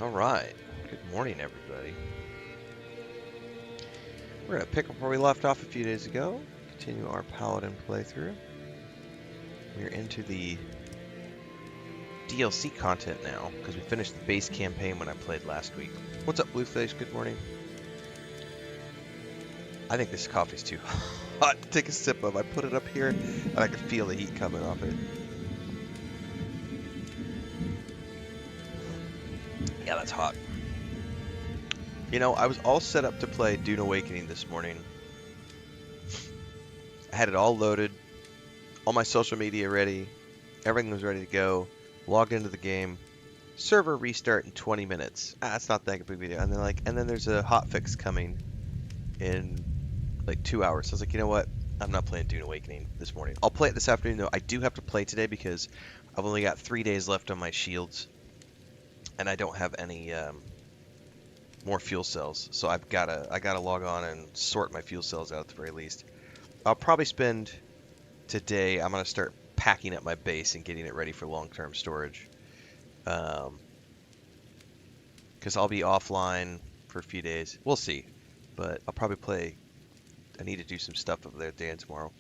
All right. Good morning, everybody. We're going to pick up where we left off a few days ago. Continue our Paladin playthrough. We're into the DLC content now, because we finished the base campaign when I played last week. What's up, Blueface? Good morning. I think this coffee's too hot to take a sip of. I put it up here, and I can feel the heat coming off it. Yeah, that's hot. You know, I was all set up to play Dune Awakening this morning. I had it all loaded, all my social media ready, everything was ready to go, logged into the game, server restart in 20 minutes. It's not that big of a deal. And then there's a hotfix coming in like 2 hours. So I was like, you know what? I'm not playing Dune Awakening this morning. I'll play it this afternoon though. I do have to play today because I've only got 3 days left on my shields, and I don't have any more fuel cells. So I gotta log on and sort my fuel cells out at the very least. I'll probably spend today, I'm gonna start packing up my base and getting it ready for long-term storage. Because I'll be offline for a few days. We'll see. But I'll probably play. I need to do some stuff over there today and tomorrow.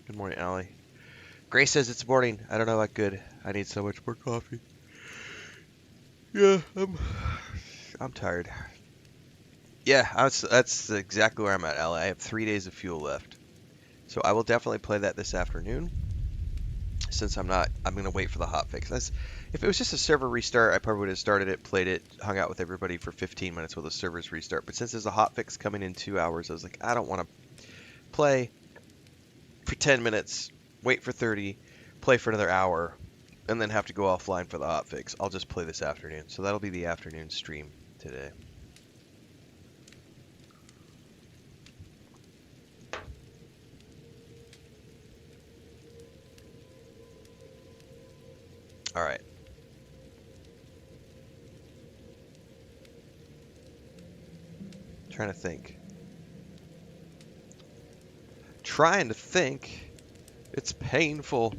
Good morning, Allie. Grace says it's morning. I don't know what good. I need so much more coffee. Yeah, I'm tired. Yeah, that's exactly where I'm at, Allie. I have 3 days of fuel left. So I will definitely play that this afternoon. Since I'm going to wait for the hotfix. If it was just a server restart, I probably would have started it, played it, hung out with everybody for 15 minutes while the servers restart. But since there's a hotfix coming in 2 hours, I was like, I don't want to play for 10 minutes, wait for 30, play for another hour, and then have to go offline for the hotfix. I'll just play this afternoon. So that'll be the afternoon stream today. All right. Trying to think. It's painful.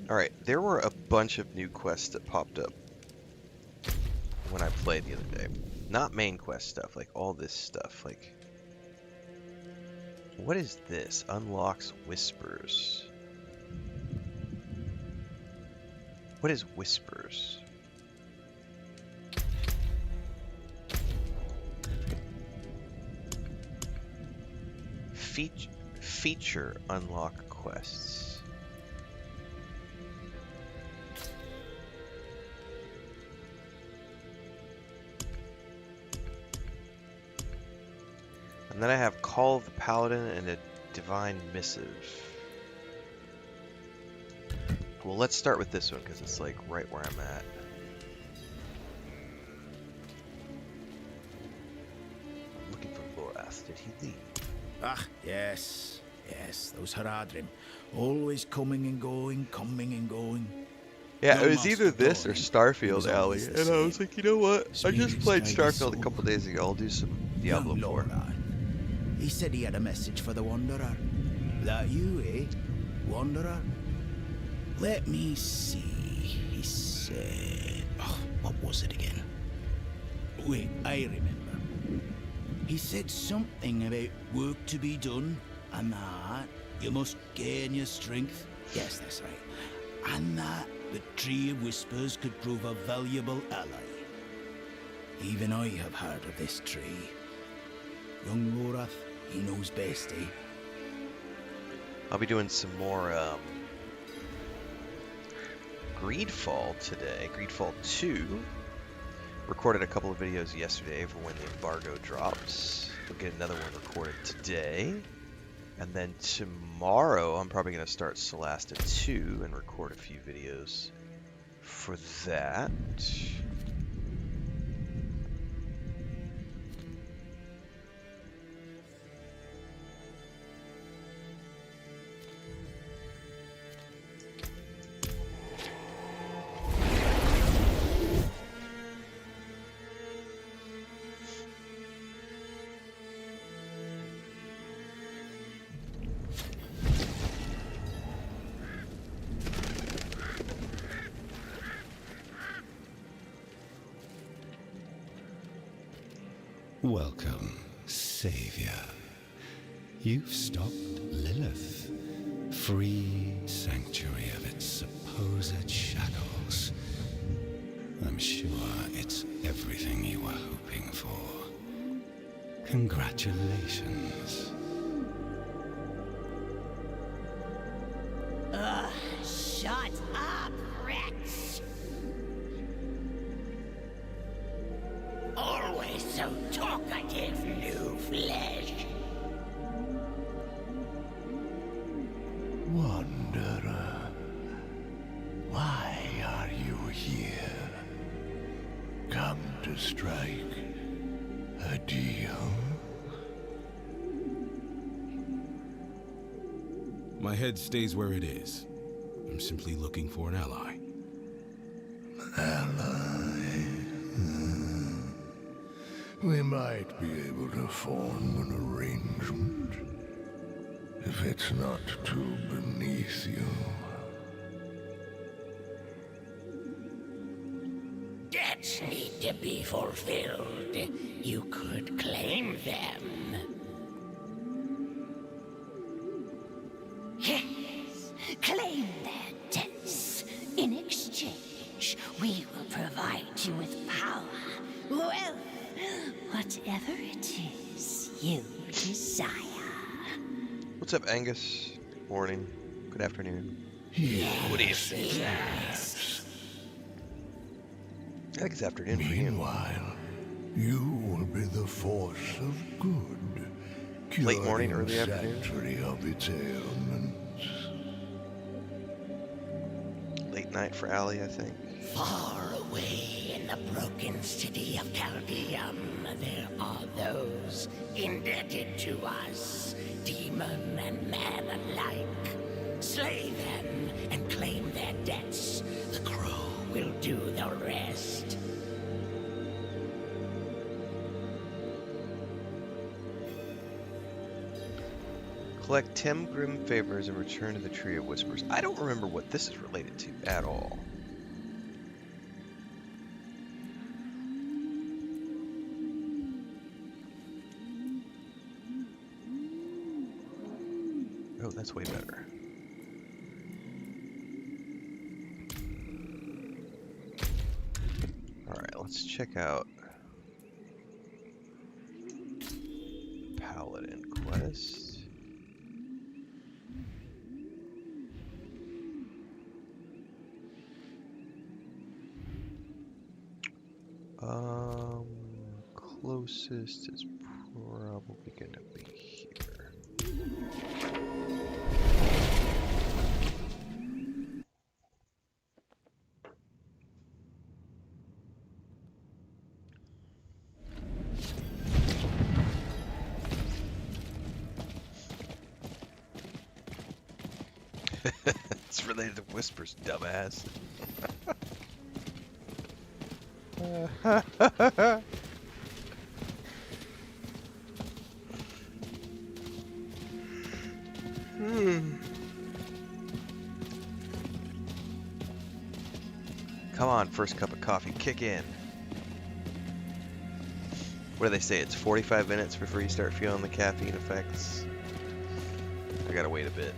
All right, there were a bunch of new quests that popped up when I played the other day. Not main quest stuff, like all this stuff. Like, what is this? Unlocks whispers. What is whispers? Feature unlock quests. And then I have Call of the Paladin and a Divine Missive. Well, let's start with this one because it's like right where I'm at. I'm looking for Lorath. Did he leave? Ah, yes, those Haradrim. Always coming and going, coming and going. Yeah, No it was either master this or Doran. It Starfield, was Alley. always the And I was same. like, you know what? I just Spirits played guide his Starfield a soul. couple days ago. I'll do some Diablo Young 4. Loran. He said he had a message for the Wanderer. That you, eh? Wanderer? Let me see. He said... Oh, what was it again? Wait, I remember. He said something about work to be done, and that you must gain your strength. Yes, that's right. And that the Tree of Whispers could prove a valuable ally. Even I have heard of this tree. Young Lorath, he knows best, eh? I'll be doing some more Greedfall today. Greedfall 2. Recorded a couple of videos yesterday for when the embargo drops. We'll get another one recorded today. And then tomorrow I'm probably going to start Solasta 2 and record a few videos for that. Welcome, Savior. You've stopped Lilith, free sanctuary of its supposed shackles. I'm sure it's everything you were hoping for. Congratulations. Shut up, Rex! Always so talkative, new flesh. Wanderer, why are you here? Come to strike a deal? My head stays where it is. I'm simply looking for an ally. Ally? We might be able to form an arrangement. If it's not too beneath you. Debts need to be fulfilled. You could claim them. Yes, claim their debts. In exchange, we will provide you with power, wealth, whatever it is you desire. What's up, Angus? Morning. Good afternoon. Yes, What do you think? Yes. I think it's afternoon for you. Meanwhile, you will be the force of good. Late morning, curing early afternoon? sanctuary of its ailments. Late night for Allie, I think. Far away in the broken city of Chaldeum, there are those indebted to us, demon and man alike. Slay them and claim their debts. The crow will do the rest. Collect 10 grim favors and return to the Tree of Whispers. I don't remember what this is related to at all. Oh, that's way better. Alright, let's check out Paladin quest. Closest is probably gonna be here. It's related to Whispers, dumbass. Come on, first cup of coffee, kick in. What do they say? It's 45 minutes before you start feeling the caffeine effects. I gotta wait a bit.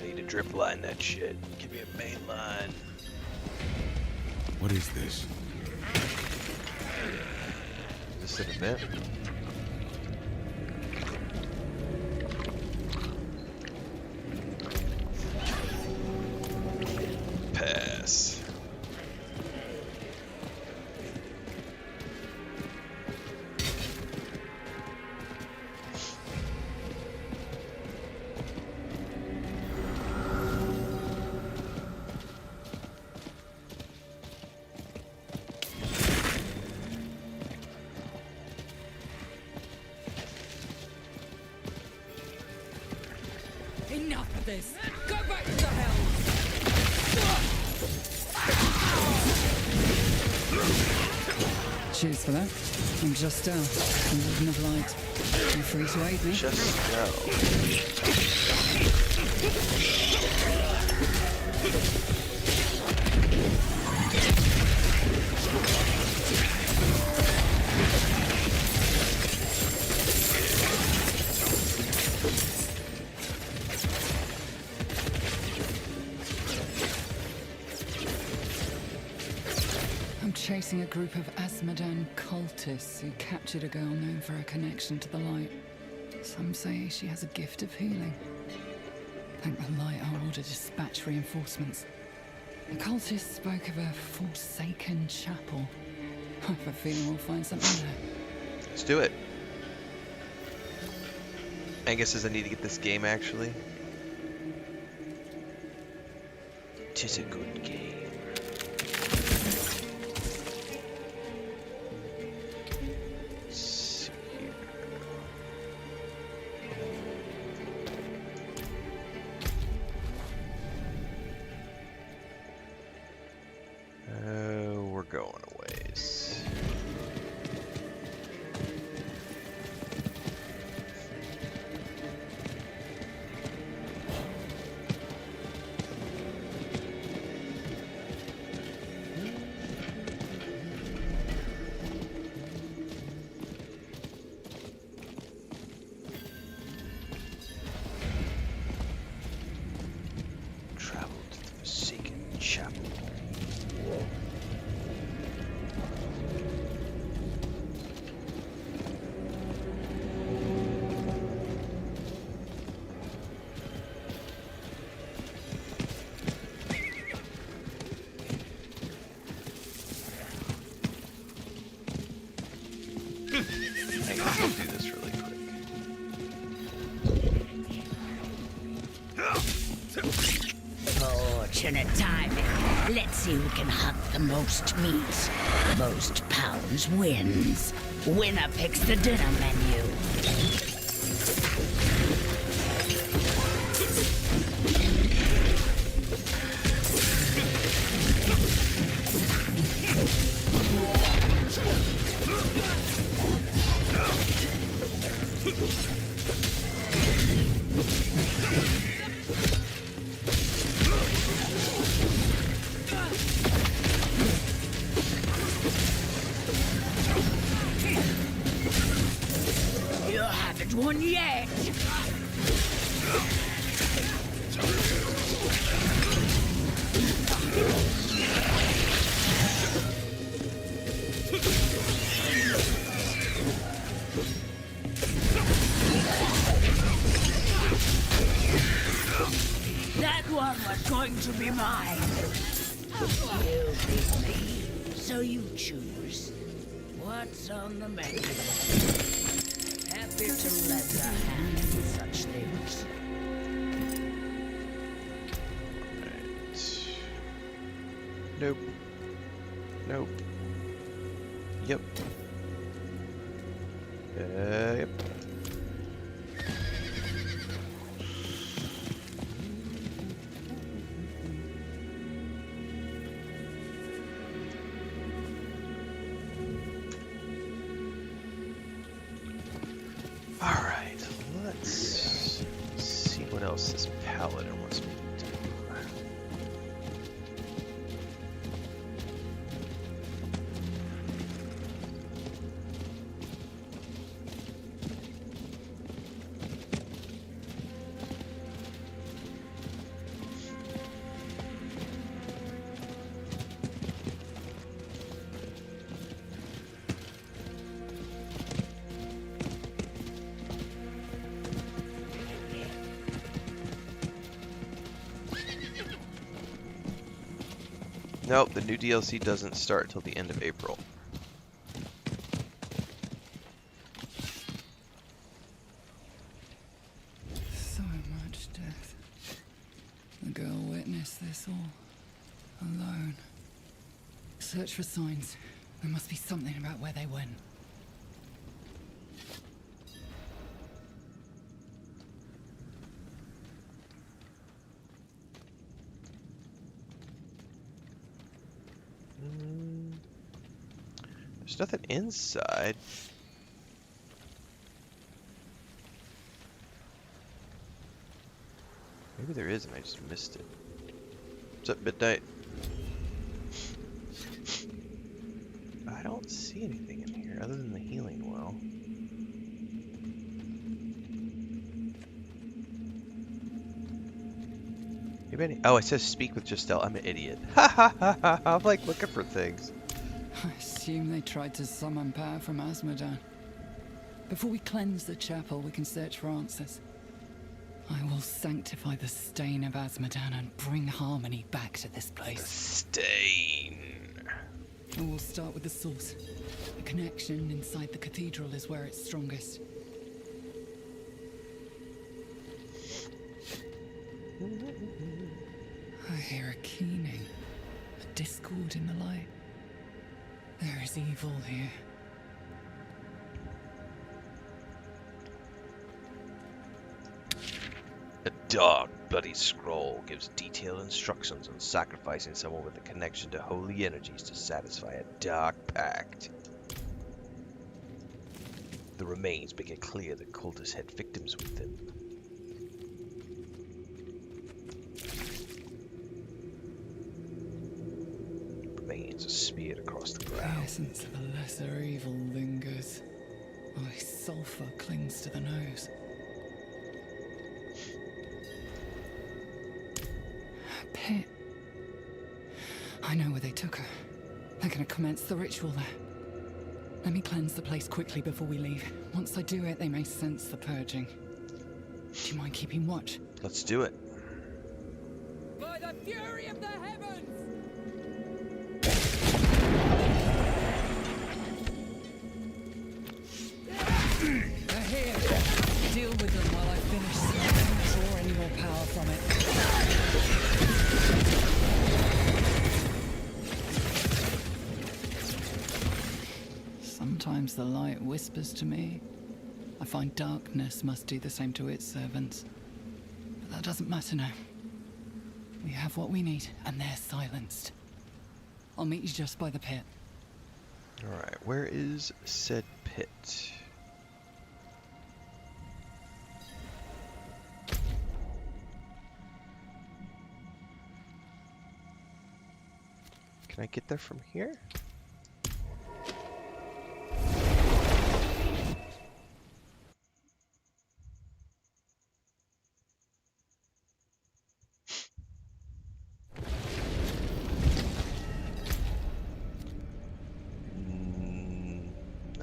I need to drip line that shit. Give me a main line. What is this? Is this an event? Pass. Enough of this! Go back to the hell! Cheers for that. I'm just I wouldn't have lied. You're free to aid me. Just go. chasing a group of Asmodan cultists who captured a girl known for her connection to the light. Some say she has a gift of healing. Thank the light our order dispatched reinforcements. The cultists spoke of a forsaken chapel. I have a feeling we'll find something there. Let's do it. Angus says I need to get this game actually. Tis a good game. Let's see here. We're going a ways. Travel to the Forsaken Chapel. Hang on, we'll do this really quick. Fortunate timing. Let's see who can hunt the most meat. Most pounds wins. Winner picks the dinner menu. You haven't won yet. That one was going to be mine. You beat me, so you choose. What's on the menu? Happy to lend a hand in such things. Right. Nope. Nope. Yep. Yep. Alright, let's see what else this Paladin wants me to do. Nope, the new DLC doesn't start till the end of April. So much death. The girl witnessed this all. Alone. Search for signs. There must be something about where they went. There's nothing inside. Maybe there is and I just missed it. What's up, Midnight? I don't see anything in here other than the healing well. Maybe oh, it says speak with Justel. I'm an idiot. Ha ha ha ha. I'm like looking for things. I assume they tried to summon power from Asmodan. Before we cleanse the chapel, we can search for answers. I will sanctify the stain of Asmodan and bring harmony back to this place. Stain. And we'll start with the source. The connection inside the cathedral is where it's strongest. I hear a keening, a discord in the light. There is evil here. A dark, bloody scroll gives detailed instructions on sacrificing someone with a connection to holy energies to satisfy a dark pact. The remains make it clear the cultists had victims with them. Remains are smeared across the The ground. essence of a lesser evil lingers. My sulfur clings to the nose. A pit. I know where they took her. They're gonna commence the ritual there. Let me cleanse the place quickly before we leave. Once I do it, they may sense the purging. Do you mind keeping watch? Let's do it. By the fury of the heavens! They're here. Deal with them while I finish so I don't draw any more power from it. Sometimes the light whispers to me. I find darkness must do the same to its servants. But that doesn't matter now. We have what we need, and they're silenced. I'll meet you just by the pit. Alright, where is said pit? Can I get there from here?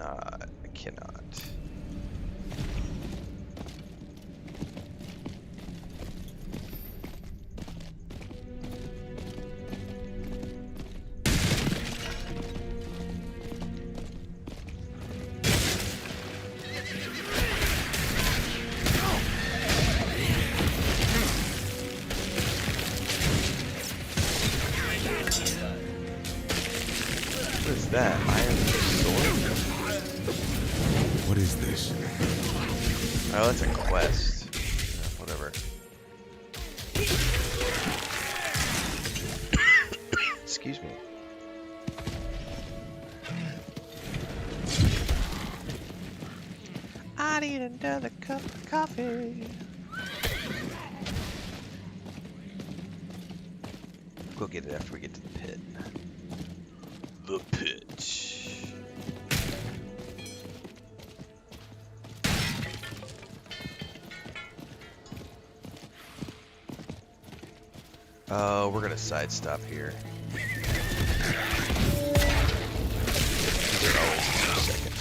I cannot. What is that? Iron sword? What is this? Oh, that's a quest. Whatever. Excuse me. I need another cup of coffee. Go get it after we get to the pit. The pit. Oh, we're gonna side stop here. These are always 2 seconds.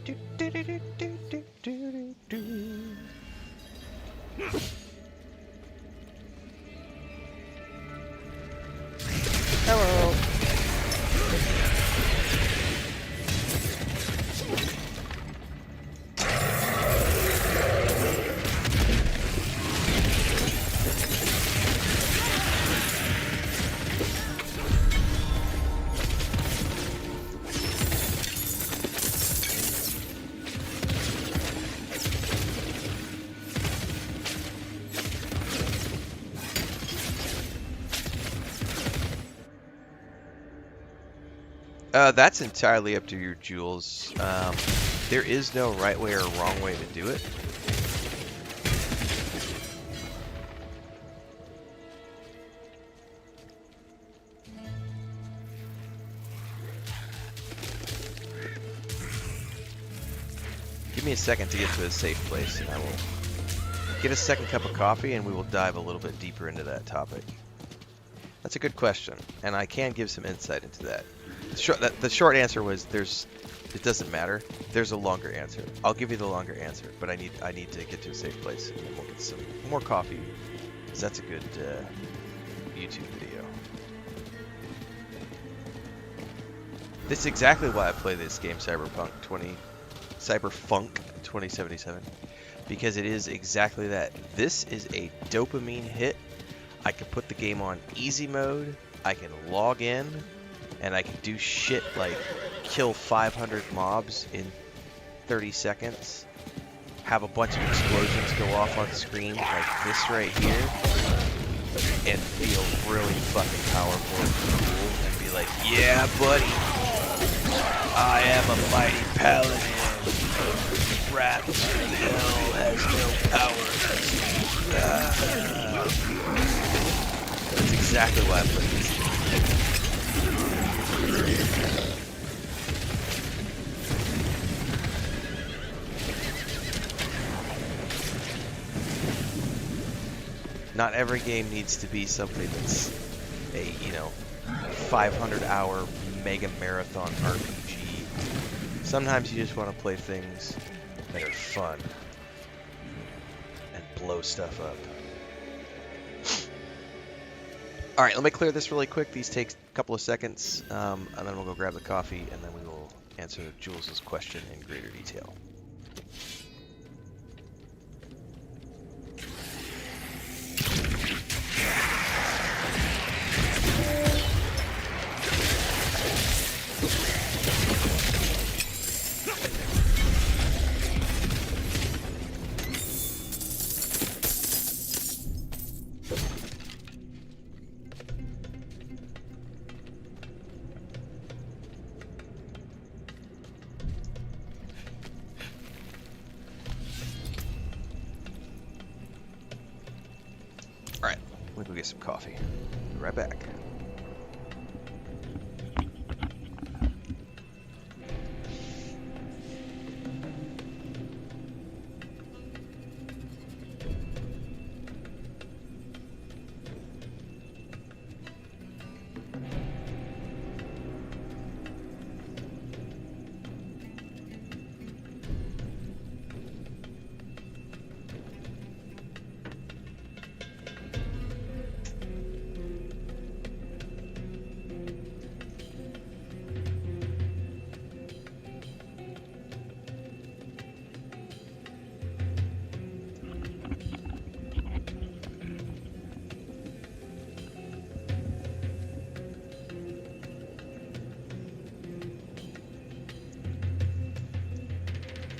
Do, do, do, do, do, do, do, do. Hello. That's entirely up to your Jules. There is no right way or wrong way to do it. Give me a second to get to a safe place and I will Get a second cup of coffee and we will dive a little bit deeper into that topic. That's a good question, and I can give some insight into that. The short answer was it doesn't matter. There's a longer answer. I'll give you the longer answer, but I need to get to a safe place and then we'll get some more coffee, because that's a good YouTube video. This is exactly why I play this game, Cyberpunk 2077, because it is exactly that. This is a dopamine hit. I can put the game on easy mode, I can log in, and I can do shit like kill 500 mobs in 30 seconds, have a bunch of explosions go off on screen like this right here, and feel really fucking powerful and cool, and be like, yeah buddy, I am a mighty paladin, wrapped in hell, has no power. That's exactly why I played this game. Not every game needs to be something that's a, 500-hour mega marathon RPG. Sometimes you just want to play things that are fun and blow stuff up. Alright, let me clear this really quick. These take a couple of seconds, and then we'll go grab the coffee, and then we will answer Jules' question in greater detail. Let me go get some coffee. Be right back.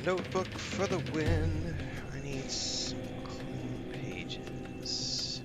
Notebook for the win. I need some clean pages.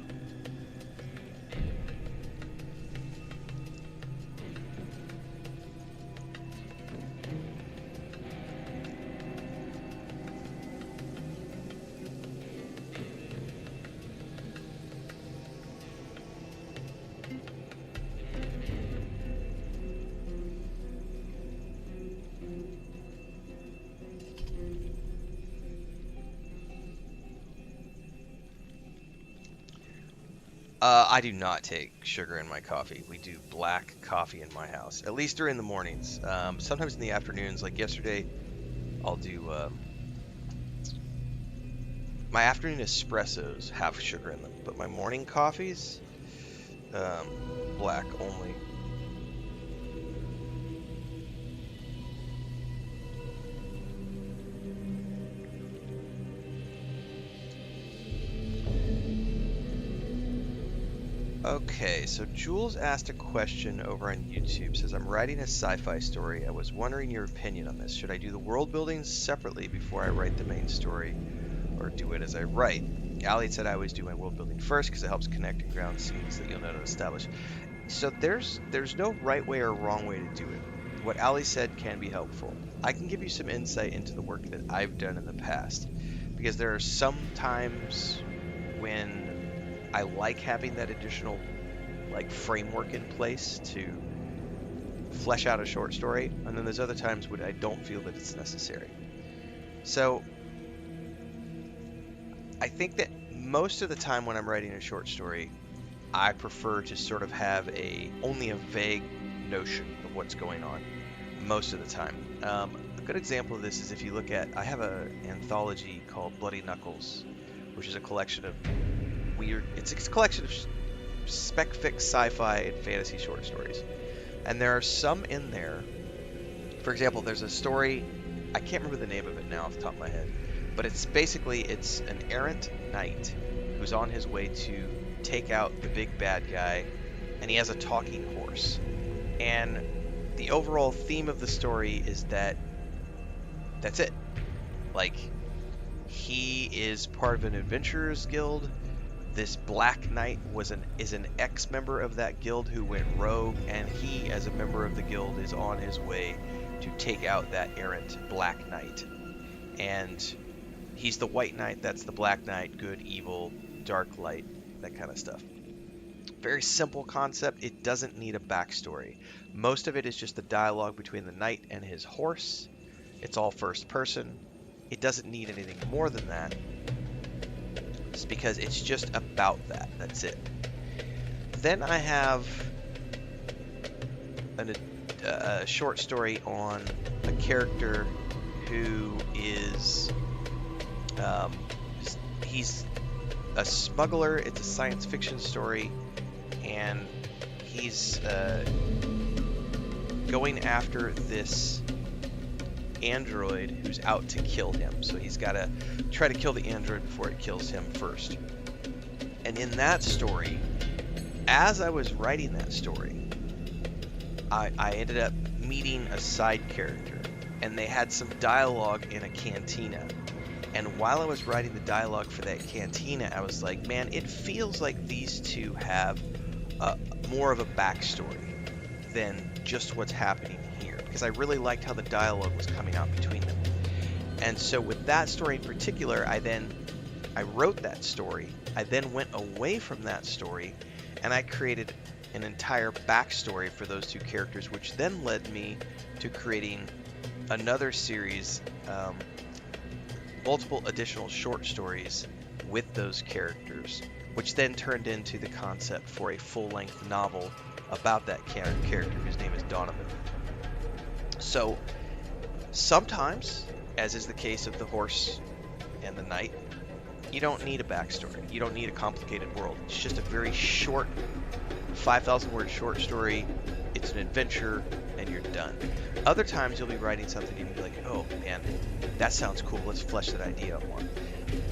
I do not take sugar in my coffee. We do black coffee in my house, at least during the mornings. Sometimes in the afternoons, like yesterday, I'll do my afternoon espressos have sugar in them, but my morning coffees, black only. Okay, so Jules asked a question over on YouTube. Says, I'm writing a sci-fi story. I was wondering your opinion on this. Should I do the world building separately before I write the main story, or do it as I write? Ali said I always do my world building first because it helps connect and ground scenes that you'll know to establish. So there's no right way or wrong way to do it. What Ali said can be helpful. I can give you some insight into the work that I've done in the past, because there are some times when I like having that additional framework in place to flesh out a short story, and then there's other times when I don't feel that it's necessary. So I think that most of the time when I'm writing a short story, I prefer to sort of have only a vague notion of what's going on most of the time. A good example of this is if you look at, I have an anthology called Bloody Knuckles, which is a collection of it's a collection of spec fic, sci-fi, and fantasy short stories. And there are some in there, for example, there's a story, I can't remember the name of it now off the top of my head, but it's an errant knight who's on his way to take out the big bad guy, and he has a talking horse. And the overall theme of the story is that's it. Like, he is part of an adventurers guild. This Black Knight is an ex-member of that guild who went rogue, and he, as a member of the guild, is on his way to take out that errant Black Knight. And he's the White Knight, that's the Black Knight, good, evil, dark, light, that kind of stuff. Very simple concept. It doesn't need a backstory. Most of it is just the dialogue between the knight and his horse. It's all first person. It doesn't need anything more than that. It's because it's just about that. That's it. Then I have a short story on a character who is he's a smuggler. It's a science fiction story, and he's going after this android who's out to kill him. So he's got to try to kill the android before it kills him first. And in that story, as I was writing that story, I ended up meeting a side character, and they had some dialogue in a cantina. And while I was writing the dialogue for that cantina, I was like, man, it feels like these two have more of a backstory than just what's happening here, because I really liked how the dialogue was coming out between them. And so with that story in particular, I wrote that story. I then went away from that story, and I created an entire backstory for those two characters, which then led me to creating another series, multiple additional short stories with those characters, which then turned into the concept for a full-length novel about that character whose name is Donovan. So sometimes, as is the case of the horse and the knight, you don't need a backstory. You don't need a complicated world. It's just a very short, 5,000 word short story. It's an adventure, and you're done. Other times you'll be writing something and you'll be like, oh man, that sounds cool. Let's flesh that idea out more.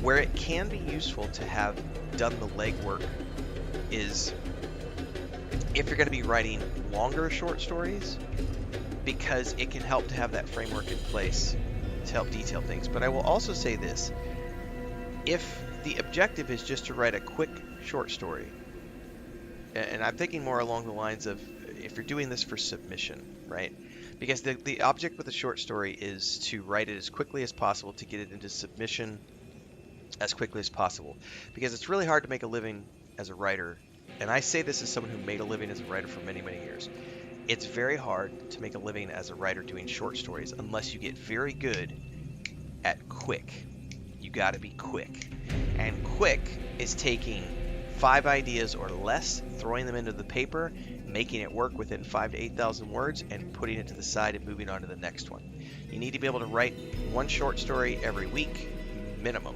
Where it can be useful to have done the legwork is if you're going to be writing longer short stories, because it can help to have that framework in place to help detail things. But I will also say this: if the objective is just to write a quick short story, and I'm thinking more along the lines of if you're doing this for submission, right? Because the object with a short story is to write it as quickly as possible to get it into submission as quickly as possible. Because it's really hard to make a living as a writer, and I say this as someone who made a living as a writer for many, many years. It's very hard to make a living as a writer doing short stories unless you get very good at quick. You gotta be quick. And quick is taking 5 ideas or less, throwing them into the paper, making it work within 5,000 to 8,000 words, and putting it to the side and moving on to the next one. You need to be able to write one short story every week, minimum,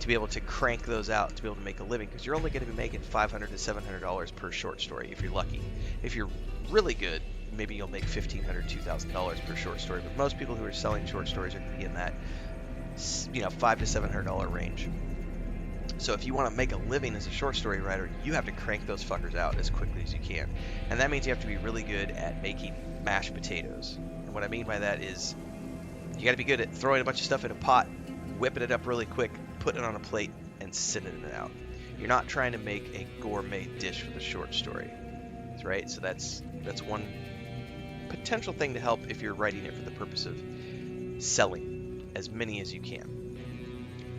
to be able to crank those out, to be able to make a living, because you're only going to be making $500 to $700 per short story if you're lucky. If you're really good, maybe you'll make $1,500, $2,000 per short story, but most people who are selling short stories are going to be in that $500 to $700 range. So if you want to make a living as a short story writer, you have to crank those fuckers out as quickly as you can. And that means you have to be really good at making mashed potatoes. And what I mean by that is you got to be good at throwing a bunch of stuff in a pot, whipping it up really quick, putting it on a plate, and sending it out. You're not trying to make a gourmet dish with a short story, right? So that's one potential thing to help if you're writing it for the purpose of selling as many as you can.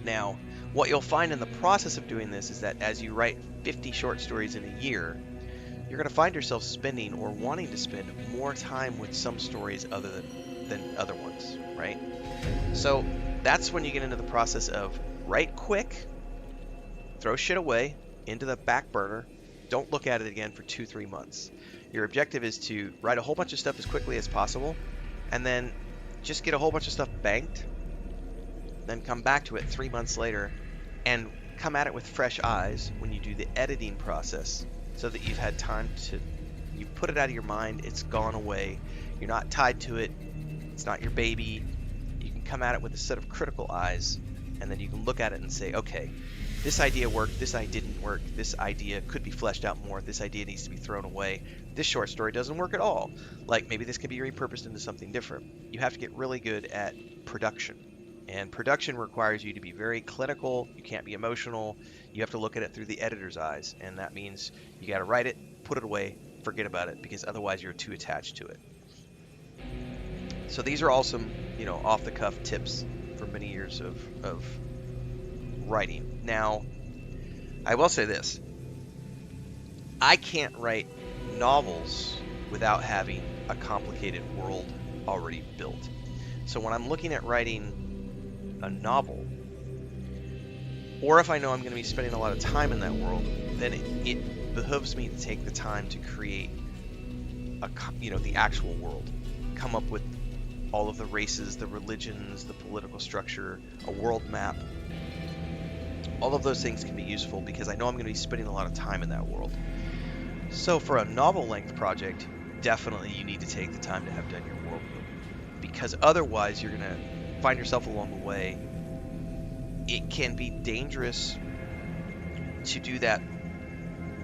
Now, what you'll find in the process of doing this is that as you write 50 short stories in a year, you're going to find yourself spending or wanting to spend more time with some stories other than other ones, right? So that's when you get into the process of write quick, throw shit away into the back burner. Don't look at it again for 2-3 months. Your objective is to write a whole bunch of stuff as quickly as possible, and then just get a whole bunch of stuff banked, then come back to it 3 months later and come at it with fresh eyes when you do the editing process, so that you've had time to, you put it out of your mind, it's gone away, you're not tied to it, it's not your baby. You can come at it with a set of critical eyes, and then you can look at it and say, okay, this idea worked, this idea didn't work, this idea could be fleshed out more, this idea needs to be thrown away, this short story doesn't work at all, like maybe this could be repurposed into something different. You have to get really good at production, and production requires you to be very clinical. You can't be emotional. You have to look at it through the editor's eyes, and that means you got to write it, put it away, forget about it, because otherwise you're too attached to it. So these are all some, off-the-cuff tips for many years of writing. Now, I will say this. I can't write novels without having a complicated world already built. So when I'm looking at writing a novel, or if I know I'm going to be spending a lot of time in that world, then it behooves me to take the time to create the actual world, come up with all of the races, the religions, the political structure, a world map. All of those things can be useful because I know I'm going to be spending a lot of time in that world. So for a novel-length project, definitely you need to take the time to have done your world building, because otherwise you're going to find yourself along the way. It can be dangerous to do that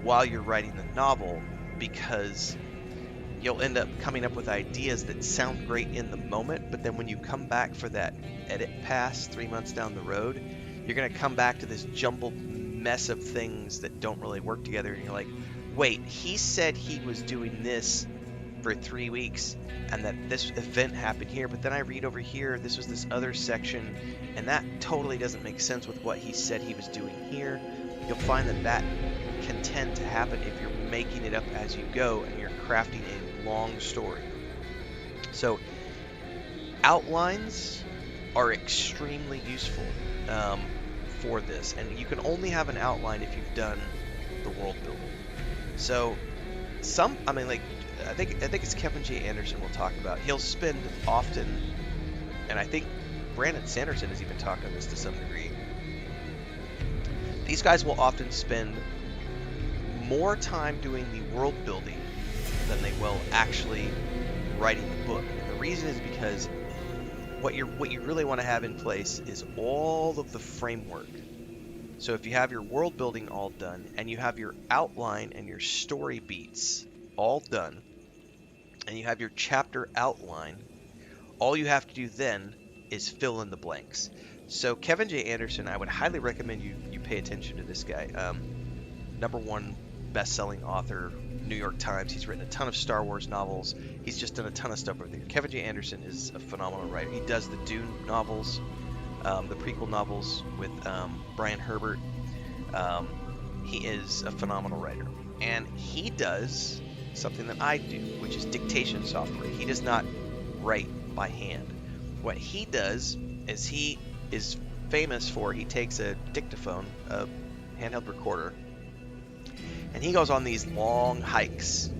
while you're writing the novel, because you'll end up coming up with ideas that sound great in the moment, but then when you come back for that edit pass 3 months down the road, you're going to come back to this jumbled mess of things that don't really work together, and you're like, wait, he said he was doing this for 3 weeks and that this event happened here, but then I read over here, this was this other section, and that totally doesn't make sense with what he said he was doing here. You'll find that can tend to happen if you're making it up as you go and you're crafting a long story. So outlines are extremely useful for this, and you can only have an outline if you've done the world building. So I think it's Kevin J. Anderson we'll talk about. He'll spend often, and I think Brandon Sanderson has even talked on this to some degree. These guys will often spend more time doing the world building than they will actually writing the book. And the reason is because what you really want to have in place is all of the framework. So if you have your world building all done, and you have your outline and your story beats all done, and you have your chapter outline, all you have to do then is fill in the blanks. So Kevin J. Anderson, I would highly recommend you pay attention to this guy. #1 best-selling author, New York Times. He's written a ton of Star Wars novels. He's just done a ton of stuff over there. Kevin J. Anderson is a phenomenal writer. He does the Dune novels, the prequel novels with Brian Herbert. He is a phenomenal writer. And he does something that I do, which is dictation software. He does not write by hand. What he does is he is famous for, he takes a dictaphone, a handheld recorder, and he goes on these long hikes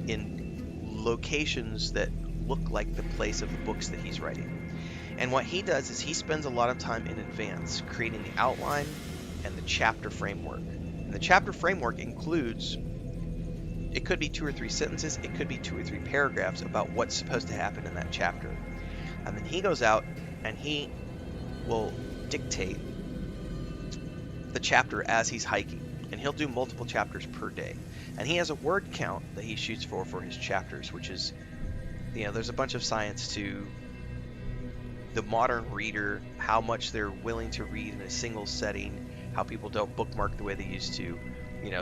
in locations that look like the place of the books that he's writing. And what he does is he spends a lot of time in advance creating the outline and the chapter framework. And the chapter framework includes, it could be 2 or 3 sentences, it could be 2 or 3 paragraphs about what's supposed to happen in that chapter. And then he goes out and he will dictate the chapter as he's hiking. And he'll do multiple chapters per day. And he has a word count that he shoots for his chapters, which is, there's a bunch of science to the modern reader, how much they're willing to read in a single setting, how people don't bookmark the way they used to.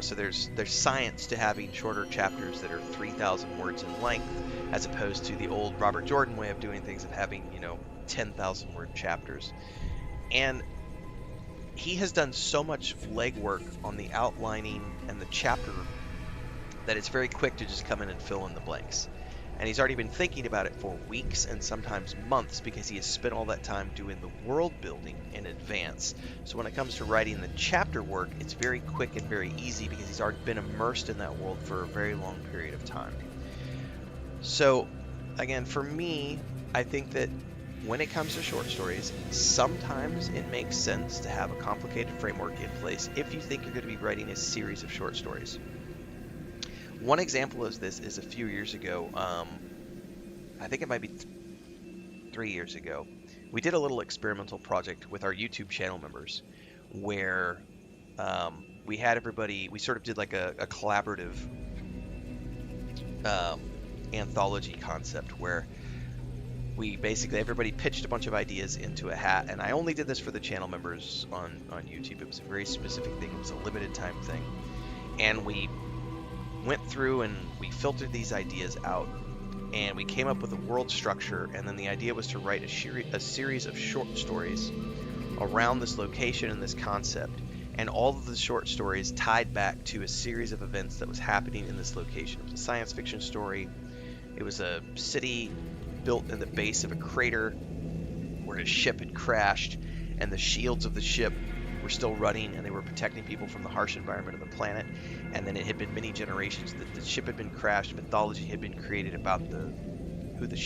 So there's science to having shorter chapters that are 3,000 words in length, as opposed to the old Robert Jordan way of doing things of having, 10,000 word chapters. And he has done so much legwork on the outlining and the chapter that it's very quick to just come in and fill in the blanks. And he's already been thinking about it for weeks and sometimes months because he has spent all that time doing the world building in advance. So when it comes to writing the chapter work, it's very quick and very easy because he's already been immersed in that world for a very long period of time. So again, for me, I think that when it comes to short stories, sometimes it makes sense to have a complicated framework in place if you think you're going to be writing a series of short stories. One example of this is a few years ago, I think it might be 3 years ago, we did a little experimental project with our YouTube channel members where we had everybody, we sort of did like a collaborative anthology concept where we basically, everybody pitched a bunch of ideas into a hat, and I only did this for the channel members on YouTube. It was a very specific thing. It was a limited time thing. And we went through and we filtered these ideas out, and we came up with a world structure, and then the idea was to write a series of short stories around this location and this concept. And all of the short stories tied back to a series of events that was happening in this location. It was a science fiction story. It was a city built in the base of a crater where a ship had crashed, and the shields of the ship were still running, and they were protecting people from the harsh environment of the planet. And then it had been many generations that the ship had been crashed. Mythology had been created about who the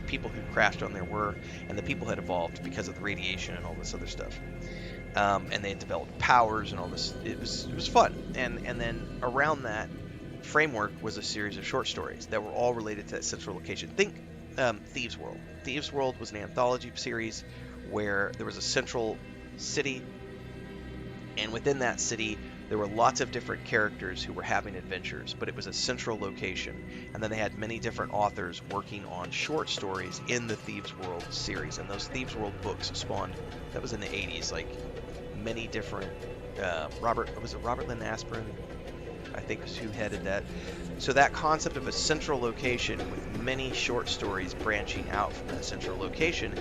people who crashed on there were, and the people had evolved because of the radiation and all this other stuff. And they had developed powers and all this. It was fun. And then around that framework was a series of short stories that were all related to that central location. Think Thieves World. Thieves World was an anthology series where there was a central city, and within that city there were lots of different characters who were having adventures, but it was a central location. And then they had many different authors working on short stories in the Thieves World series, and those Thieves World books spawned, that was in the 80s, like many different Robert Lynn Asprin, I think, was who headed that. So that concept of a central location with many short stories branching out from that central location,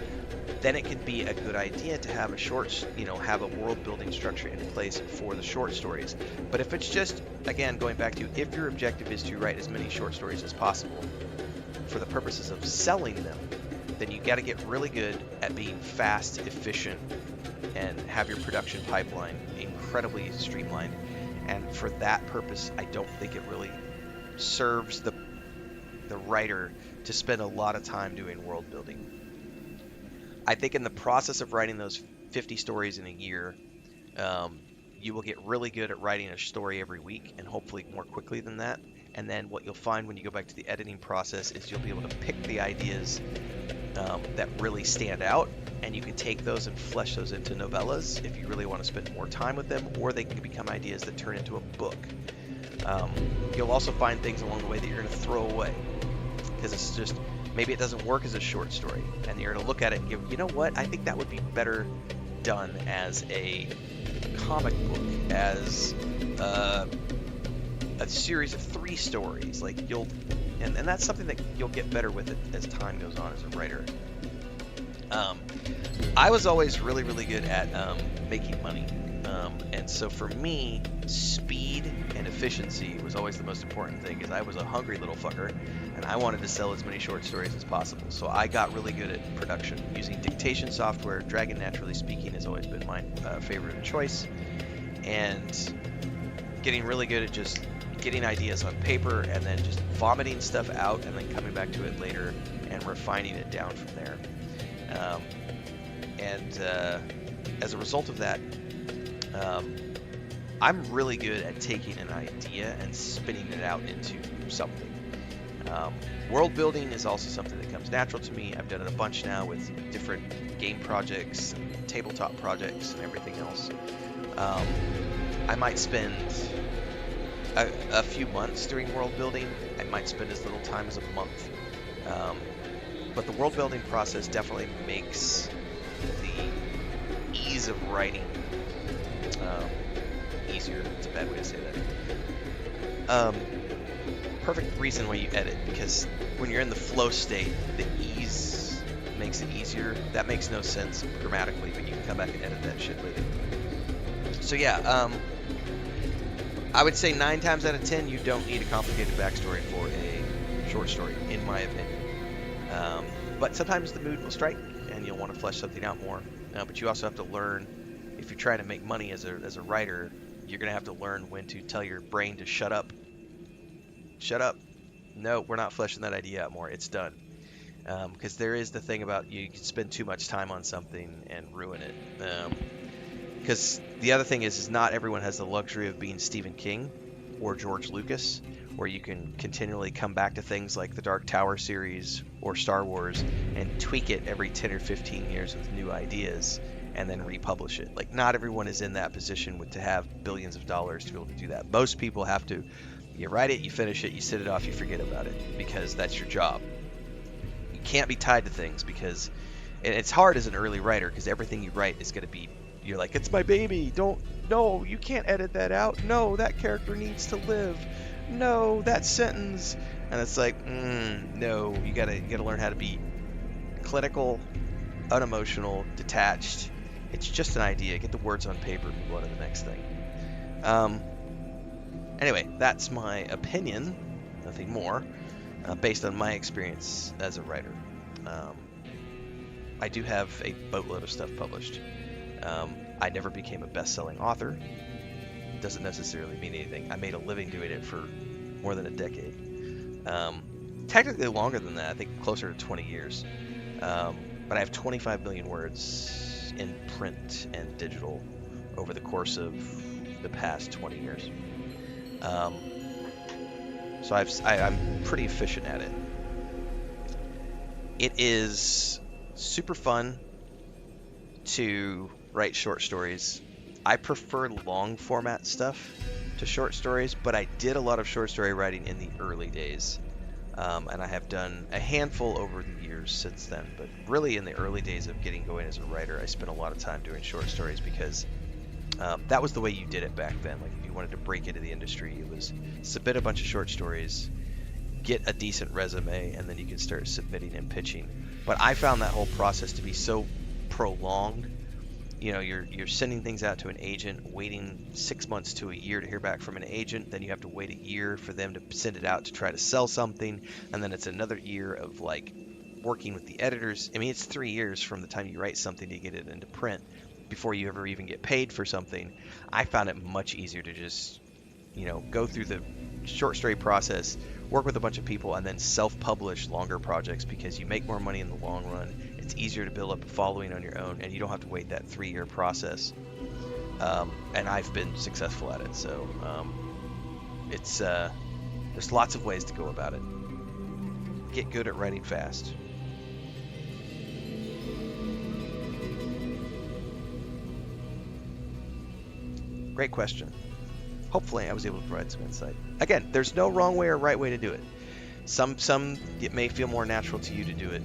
then it can be a good idea to have have a world building structure in place for the short stories. But if it's just, again, going back to, if your objective is to write as many short stories as possible for the purposes of selling them, then you got to get really good at being fast, efficient, and have your production pipeline incredibly streamlined. And for that purpose, I don't think it really serves the writer to spend a lot of time doing world building. I think in the process of writing those 50 stories in a year, you will get really good at writing a story every week, and hopefully more quickly than that. And then what you'll find when you go back to the editing process is you'll be able to pick the ideas that really stand out, and you can take those and flesh those into novellas if you really want to spend more time with them, or they can become ideas that turn into a book. You'll also find things along the way that you're going to throw away because it's just, maybe it doesn't work as a short story, and you're going to look at it and go, you know what, I think that would be better done as a comic book, as a series of 3 stories. Like and that's something that you'll get better with it as time goes on as a writer. I was always really, really good at making money. And so for me, speed and efficiency was always the most important thing, because I was a hungry little fucker and I wanted to sell as many short stories as possible. So I got really good at production using dictation software. Dragon, naturally speaking, has always been my favorite of choice, and getting really good at just getting ideas on paper and then just vomiting stuff out and then coming back to it later and refining it down from there. As a result of that, I'm really good at taking an idea and spinning it out into something. World building is also something that comes natural to me. I've done it a bunch now with different game projects and tabletop projects and everything else. I might spend a few months doing world building. I might spend as little time as a month. But the world building process definitely makes the ease of writing easier. It's a bad way to say that. Perfect reason why you edit, because when you're in the flow state, the ease makes it easier. That makes no sense grammatically, but you can come back and edit that shit later. So yeah, I would say 9 times out of 10, you don't need a complicated backstory for a short story, in my opinion. But sometimes the mood will strike, and you'll want to flesh something out more. But you also have to learn, if you're trying to make money as a writer, you're going to have to learn when to tell your brain to shut up. Shut up. No, we're not fleshing that idea out more. It's done. Because there is the thing about you can spend too much time on something and ruin it. Because the other thing is not everyone has the luxury of being Stephen King or George Lucas, where you can continually come back to things like the Dark Tower series or Star Wars and tweak it every 10 or 15 years with new ideas and then republish it. Like, not everyone is in that position to have billions of dollars to be able to do that. Most people have to, you write it, you finish it, you sit it off, you forget about it, because that's your job. You can't be tied to things, because and it's hard as an early writer, because everything you write is going to be, you're like, it's my baby, no, you can't edit that out, no, that character needs to live, no, that sentence, and it's like, no, you gotta learn how to be clinical, unemotional, detached. It's just an idea. Get the words on paper, move on to the next thing. Anyway, that's my opinion, nothing more, based on my experience as a writer. I do have a boatload of stuff published. I never became a best-selling author. Doesn't necessarily mean anything. I made a living doing it for more than a decade. Technically longer than that, I think closer to 20 years. But I have 25 million words in print and digital over the course of the past 20 years. So I'm pretty efficient at it. It is super fun to write short stories. I prefer long format stuff to short stories, but I did a lot of short story writing in the early days. And I have done a handful over the years since then, but really in the early days of getting going as a writer, I spent a lot of time doing short stories because that was the way you did it back then. Like, if you wanted to break into the industry, it was submit a bunch of short stories, get a decent resume, and then you can start submitting and pitching. But I found that whole process to be so prolonged. You know, you're sending things out to an agent, waiting 6 months to a year to hear back from an agent. Then you have to wait a year for them to send it out to try to sell something. And then it's another year of, like, working with the editors. I mean, it's 3 years from the time you write something to get it into print before you ever even get paid for something. I found it much easier to just, you know, go through the short story process, work with a bunch of people, and then self-publish longer projects, because you make more money in the long run. It's easier to build up a following on your own, and you don't have to wait that 3-year process. And I've been successful at it, so it's there's lots of ways to go about it. Get good at writing fast. Great question. Hopefully I was able to provide some insight. Again, there's no wrong way or right way to do it. Some it may feel more natural to you to do it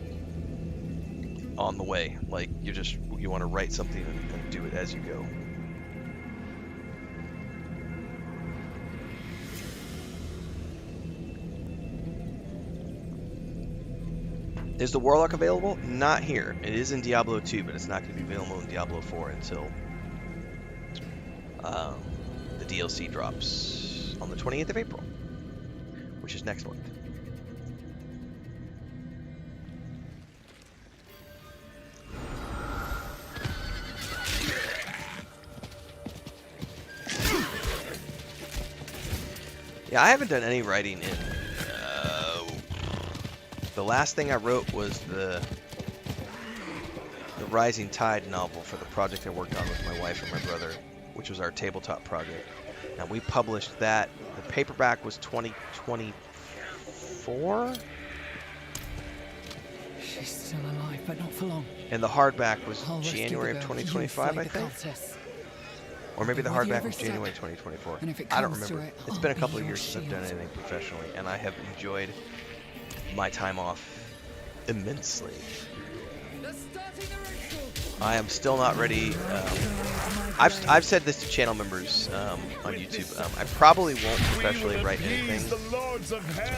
on the way. Like, you want to write something and do it as you go. Is the Warlock available? Not here. It is in Diablo 2, but it's not going to be available in Diablo 4 until the DLC drops on the 28th of April, which is next month. Yeah, I haven't done any writing in... the last thing I wrote was the Rising Tide novel for the project I worked on with my wife and my brother, which was our tabletop project. And we published that. The paperback was 2024? She's still alive, but not for long. And the hardback was I'll rescue January the of girl. 2025, You I fight the think? cultists. Or maybe the I'll be with you hardback every was January step. 2024. And if it I don't comes to remember. it, It's I'll been a be couple of your years since I've done shield. anything professionally, and I have enjoyed my time off immensely. I am still not ready. I've said this to channel members on YouTube. I probably won't professionally write anything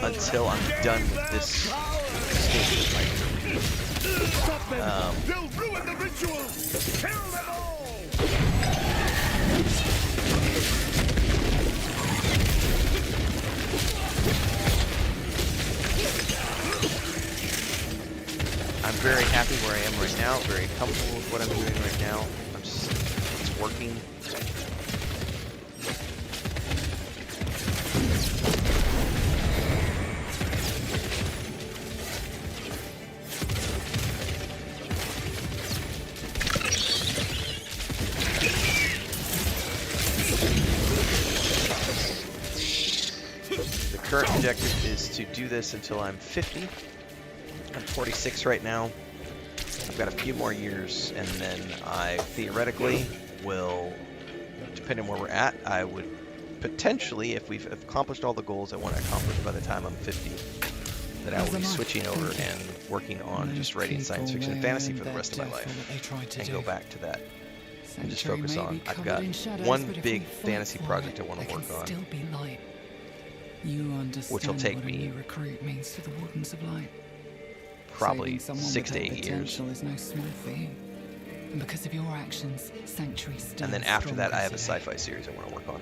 until I'm done with this stage of my career. They'll ruin the ritual! Kill them all! happy where I am right now. Very comfortable with what I'm doing right now. It's working. The current objective is to do this until I'm 50. I'm 46 right now. I've got a few more years, and then I theoretically will, depending on where we're at, I would potentially, if we've accomplished all the goals I want to accomplish by the time I'm 50, that I will be switching over and working on just writing science fiction and fantasy for the rest of my life, and go back to that. And just focus on, I've got one big fantasy project I want to work on, which will take me probably 6 to 8 years. Is no small feat. And because of your actions, Sanctuary stands and then after that, I have a today. sci-fi series I want to work on.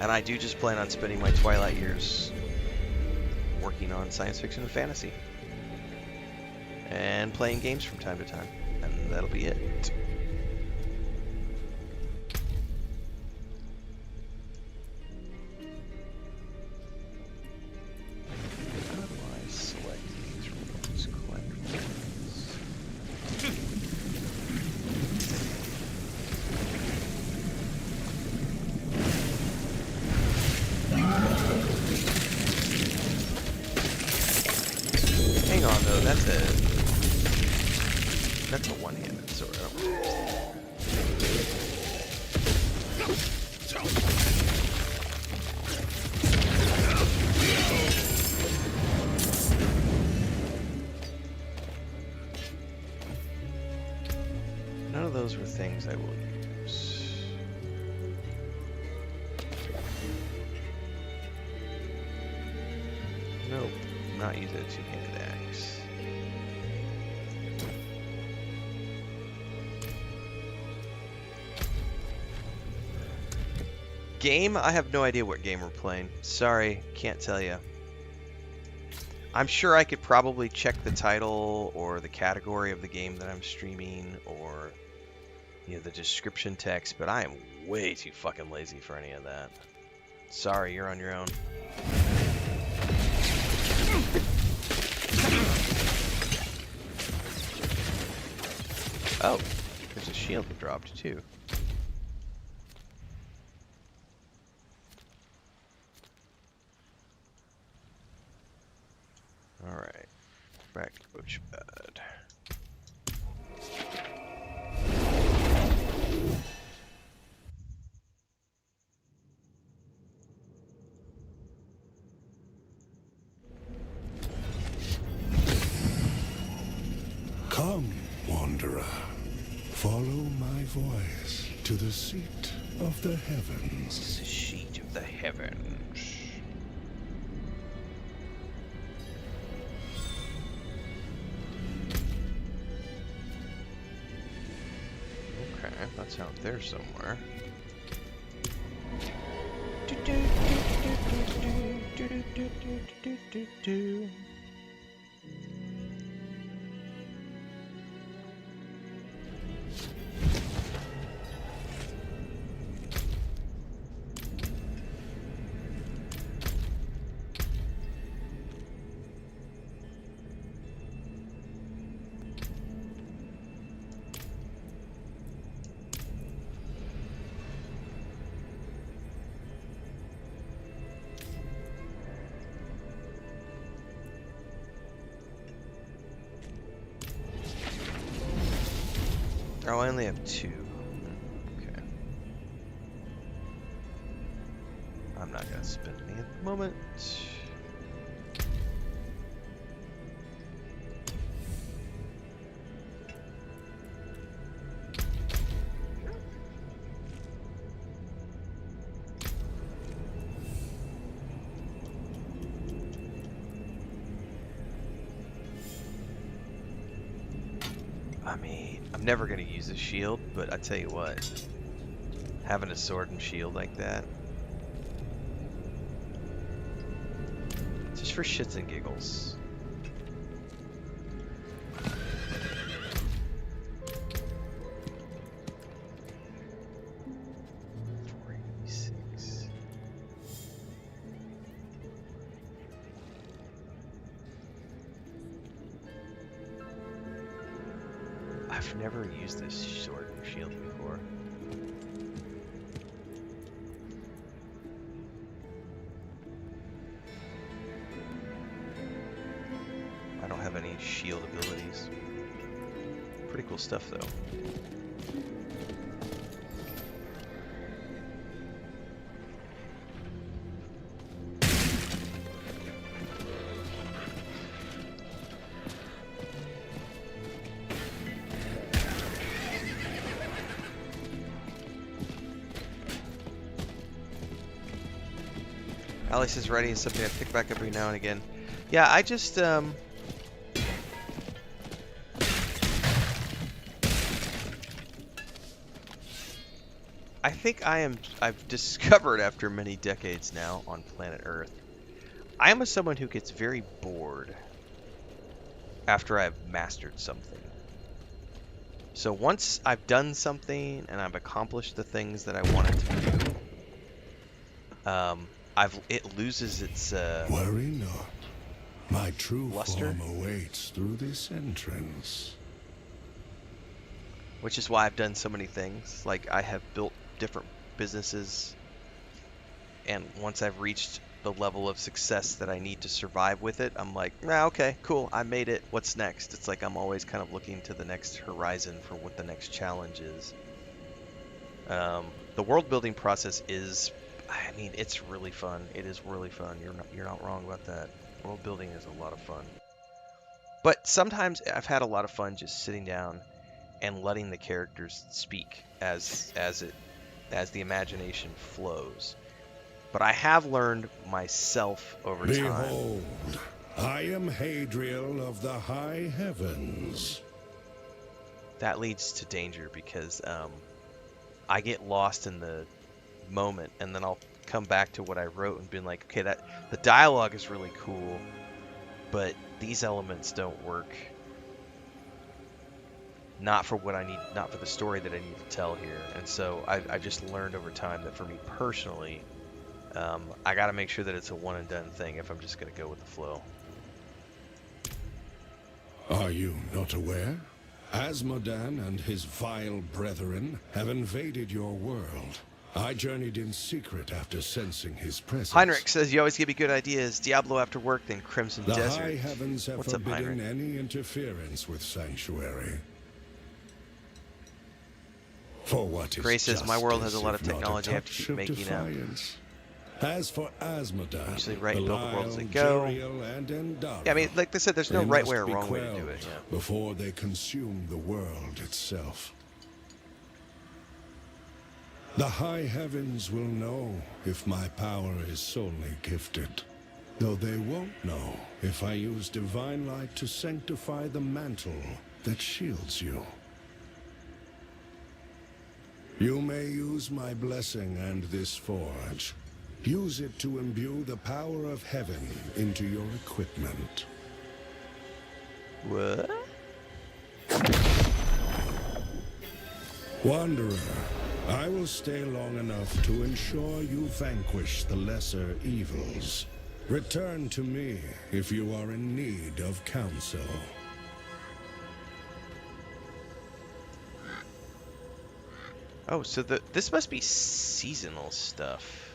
And I do just plan on spending my twilight years working on science fiction and fantasy. And playing games from time to time. And that'll be it. Hang on though, that's a one-handed sword. I don't None of those were things I will use. Nope, not use a two-handed axe. Game? I have no idea what game we're playing. Sorry, can't tell you. I'm sure I could probably check the title or the category of the game that I'm streaming or the description text, but I am way too fucking lazy for any of that. Sorry, you're on your own. Oh, there's a shield that dropped too. Alright, back to Butchbud. Come, wanderer. Follow my voice to the seat of the heavens. The sheet of the heavens. Okay, that's out there somewhere. Oh, I only have 2. Okay. I'm not gonna spend any at the moment. I mean, I'm never going to use a shield, but I tell you what, having a sword and shield like that, just for shits and giggles. I've never used this sword and shield before. I don't have any shield abilities. Pretty cool stuff, though. Alice is writing something I pick back up every now and again. Yeah, I just I think I've discovered after many decades now on planet Earth, I am someone who gets very bored after I've mastered something. So once I've done something and I've accomplished the things that I wanted to do, it loses its Worry not. My true luster? form awaits through this entrance. Which is why I've done so many things. Like, I have built different businesses, and once I've reached the level of success that I need to survive with it, I'm like, nah, okay, cool, I made it. What's next? It's like I'm always kind of looking to the next horizon for what the next challenge is. The world building process is, I mean, it's really fun. It is really fun. You're not wrong about that. World building is a lot of fun. But sometimes I've had a lot of fun just sitting down and letting the characters speak as the imagination flows. But I have learned myself over time. Behold, I am Hadriel of the high heavens. That leads to danger because I get lost in the moment, and then I'll come back to what I wrote and be like, okay, that the dialogue is really cool, but these elements don't work. Not for what I need, not for the story that I need to tell here. And so I just learned over time that for me personally, I got to make sure that it's a one and done thing if I'm just going to go with the flow. Are you not aware? Asmodan and his vile brethren have invaded your world. I journeyed in secret after sensing his presence. Heinrich says, you always give me good ideas. Diablo after work, then Crimson The Desert. high heavens have What's up, forbidden Heinrich? any interference with Sanctuary. For what is Gray says, my world has a justice lot of if not technology I have to touch keep of making up. defiance? As for Asmodan, Usually right and build the world as they Belial, go. Jeriel, and Endara, Yeah, I mean, like they said, there's no they right must way or be wrong way to do quelled it. Yeah. before they consume the world itself. The high heavens will know if my power is solely gifted, though they won't know if I use divine light to sanctify the mantle that shields you. You may use my blessing and this forge. Use it to imbue the power of heaven into your equipment. What? Wanderer, I will stay long enough to ensure you vanquish the lesser evils. Return to me if you are in need of counsel. Oh, so this must be seasonal stuff.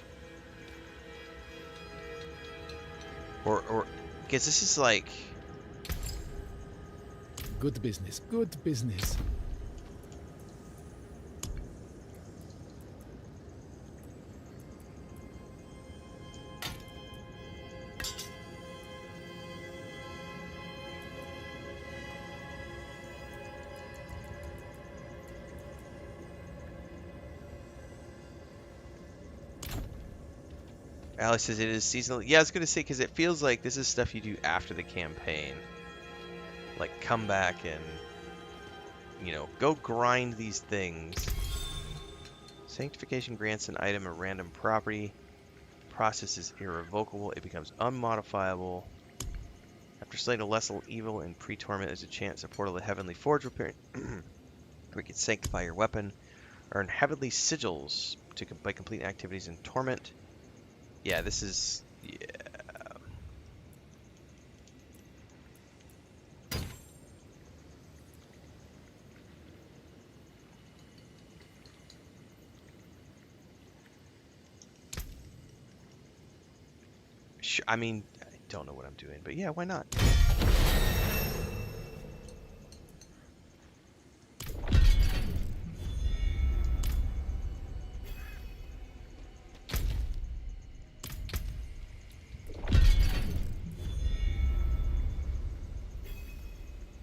Or, because this is like... Good business, good business. Alex says it is seasonal. Yeah, I was going to say, because it feels like this is stuff you do after the campaign. Like, come back and, you know, go grind these things. Sanctification grants an item a random property. Process is irrevocable. It becomes unmodifiable. After slaying a lesser evil in pre-torment, there's a chance a portal to Heavenly Forge will appear. We can sanctify your weapon. Earn heavenly sigils by completing activities in torment. Yeah, this is... yeah. I mean, I don't know what I'm doing, but yeah, why not?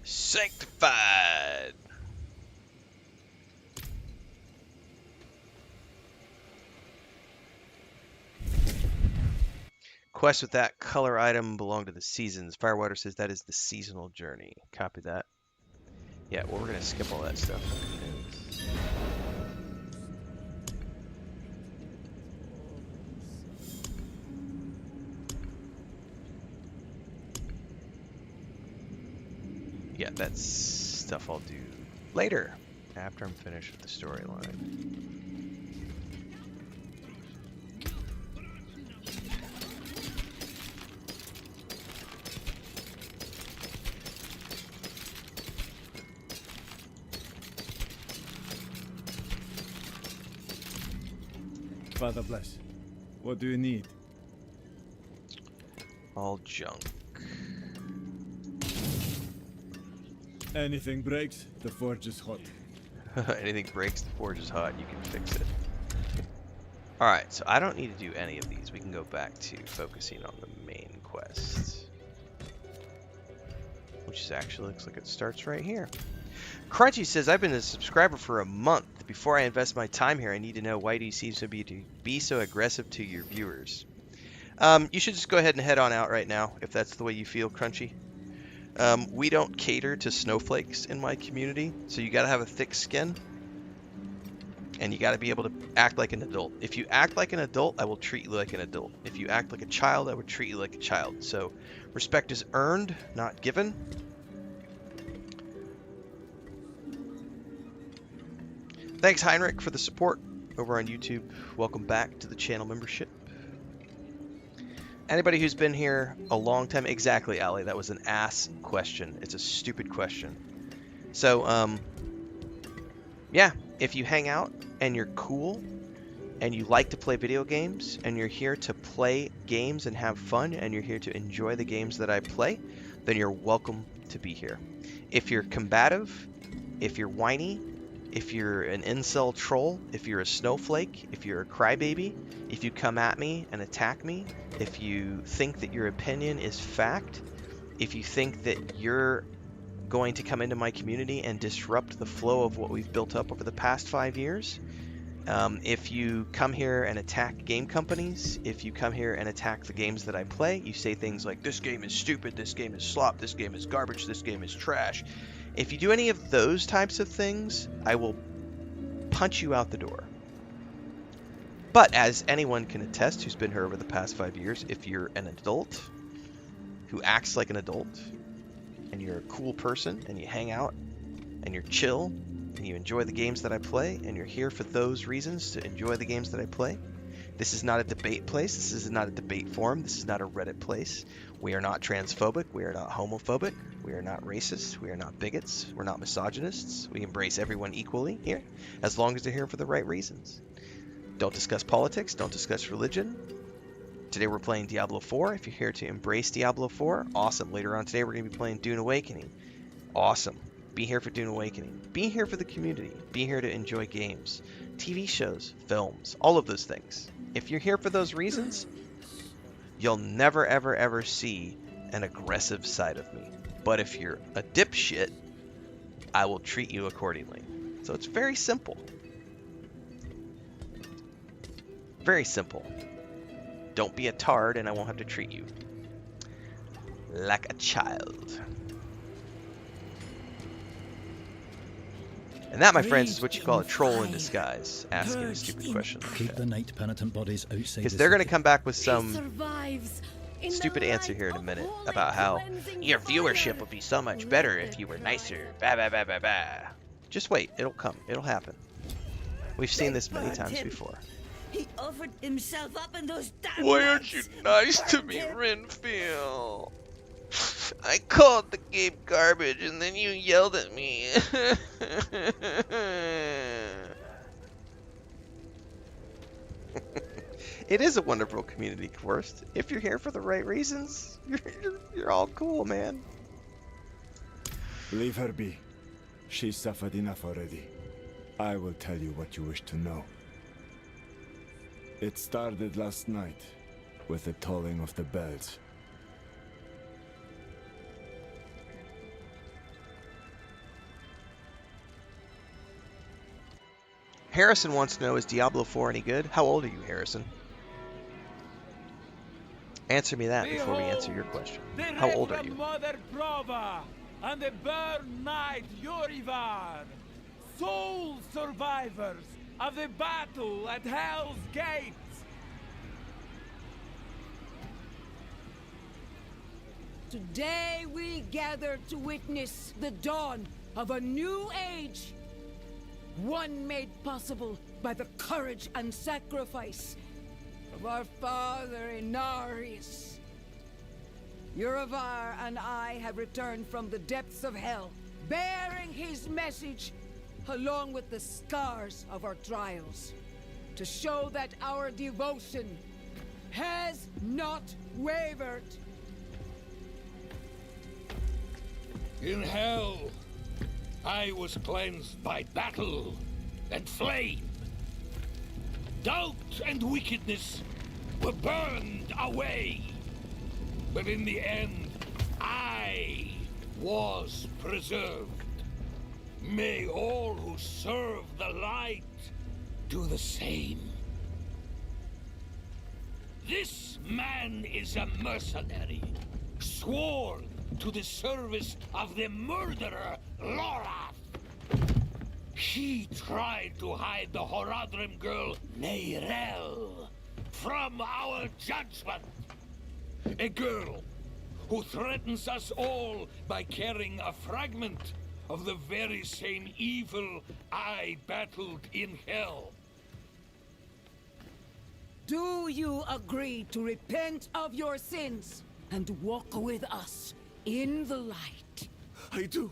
Sanctified. Quest with that color item belong to the seasons. Firewater says that is the seasonal journey. Copy that. Yeah, well, we're gonna skip all that stuff. Yeah, that's stuff I'll do later, after I'm finished with the storyline. Father bless. What do you need? All junk. Anything breaks, the forge is hot. Anything breaks, the forge is hot, you can fix it. Alright, so I don't need to do any of these. We can go back to focusing on the main quest. Which is actually looks like it starts right here. Crunchy says, I've been a subscriber for a month. Before I invest my time here, I need to know why do you seem to be so aggressive to your viewers. You should just go ahead and head on out right now, if that's the way you feel, Crunchy. We don't cater to snowflakes in my community, so you gotta have a thick skin. And you gotta be able to act like an adult. If you act like an adult, I will treat you like an adult. If you act like a child, I would treat you like a child. So, respect is earned, not given. Thanks, Heinrich, for the support over on YouTube. Welcome back to the channel membership. Anybody who's been here a long time, exactly, Ali, that was an ass question. It's a stupid question. So, yeah, if you hang out and you're cool and you like to play video games and you're here to play games and have fun and you're here to enjoy the games that I play, then you're welcome to be here. If you're combative, if you're whiny, if you're an incel troll, if you're a snowflake, if you're a crybaby, if you come at me and attack me, if you think that your opinion is fact, if you think that you're going to come into my community and disrupt the flow of what we've built up over the past 5 years, if you come here and attack game companies, if you come here and attack the games that I play, you say things like, this game is stupid, this game is slop, this game is garbage, this game is trash. If you do any of those types of things, I will punch you out the door. But as anyone can attest who's been here over the past 5 years, if you're an adult who acts like an adult, and you're a cool person, and you hang out, and you're chill, and you enjoy the games that I play, and you're here for those reasons to enjoy the games that I play, this is not a debate place, this is not a debate forum, this is not a Reddit place. We are not transphobic, we are not homophobic, we are not racist, we are not bigots, we're not misogynists. We embrace everyone equally here, as long as they're here for the right reasons. Don't discuss politics, don't discuss religion. Today we're playing Diablo IV. If you're here to embrace Diablo IV, awesome. Later on today we're going to be playing Dune Awakening. Awesome. Be here for Dune Awakening. Be here for the community. Be here to enjoy games, TV shows, films, all of those things. If you're here for those reasons, you'll never, ever, ever see an aggressive side of me. But if you're a dipshit, I will treat you accordingly. So it's very simple. Very simple. Don't be a tard and I won't have to treat you like a child. And that, my friends, is what you call a troll in disguise, asking a stupid question like Keep that. the night penitent bodies outside. Because they're going to come back with some stupid answer here in a minute about how your viewership would be so much better if you were nicer. Bah, bah, bah, bah, bah. Just wait, it'll come, it'll happen. We've seen this many times before. He offered himself up in those damn Why aren't you nice to me, Renfail? I called the game garbage and then you yelled at me. It is a wonderful community, Forrest. If you're here for the right reasons, you're all cool, man. Leave her be. She suffered enough already. I will tell you what you wish to know. It started last night with the tolling of the bells. Harrison wants to know, is Diablo IV any good? How old are you, Harrison? Answer me that before we answer your question. How old are you? Mother Prova and the Burn Knight Yorivar, sole survivors of the battle at Hell's Gate. Today we gather to witness the dawn of a new age. One made possible by the courage and sacrifice of our father Inarius. Yorivar and I have returned from the depths of hell, bearing his message along with the scars of our trials, to show that our devotion has not wavered. In hell, I was cleansed by battle and flame. Doubt and wickedness were burned away. But in the end, I was preserved. May all who serve the light do the same. This man is a mercenary, sworn to the service of the murderer, Lorath. He tried to hide the Horadrim girl, Neyrel, from our judgment. A girl who threatens us all by carrying a fragment of the very same evil I battled in hell. Do you agree to repent of your sins and walk with us in the light? I do.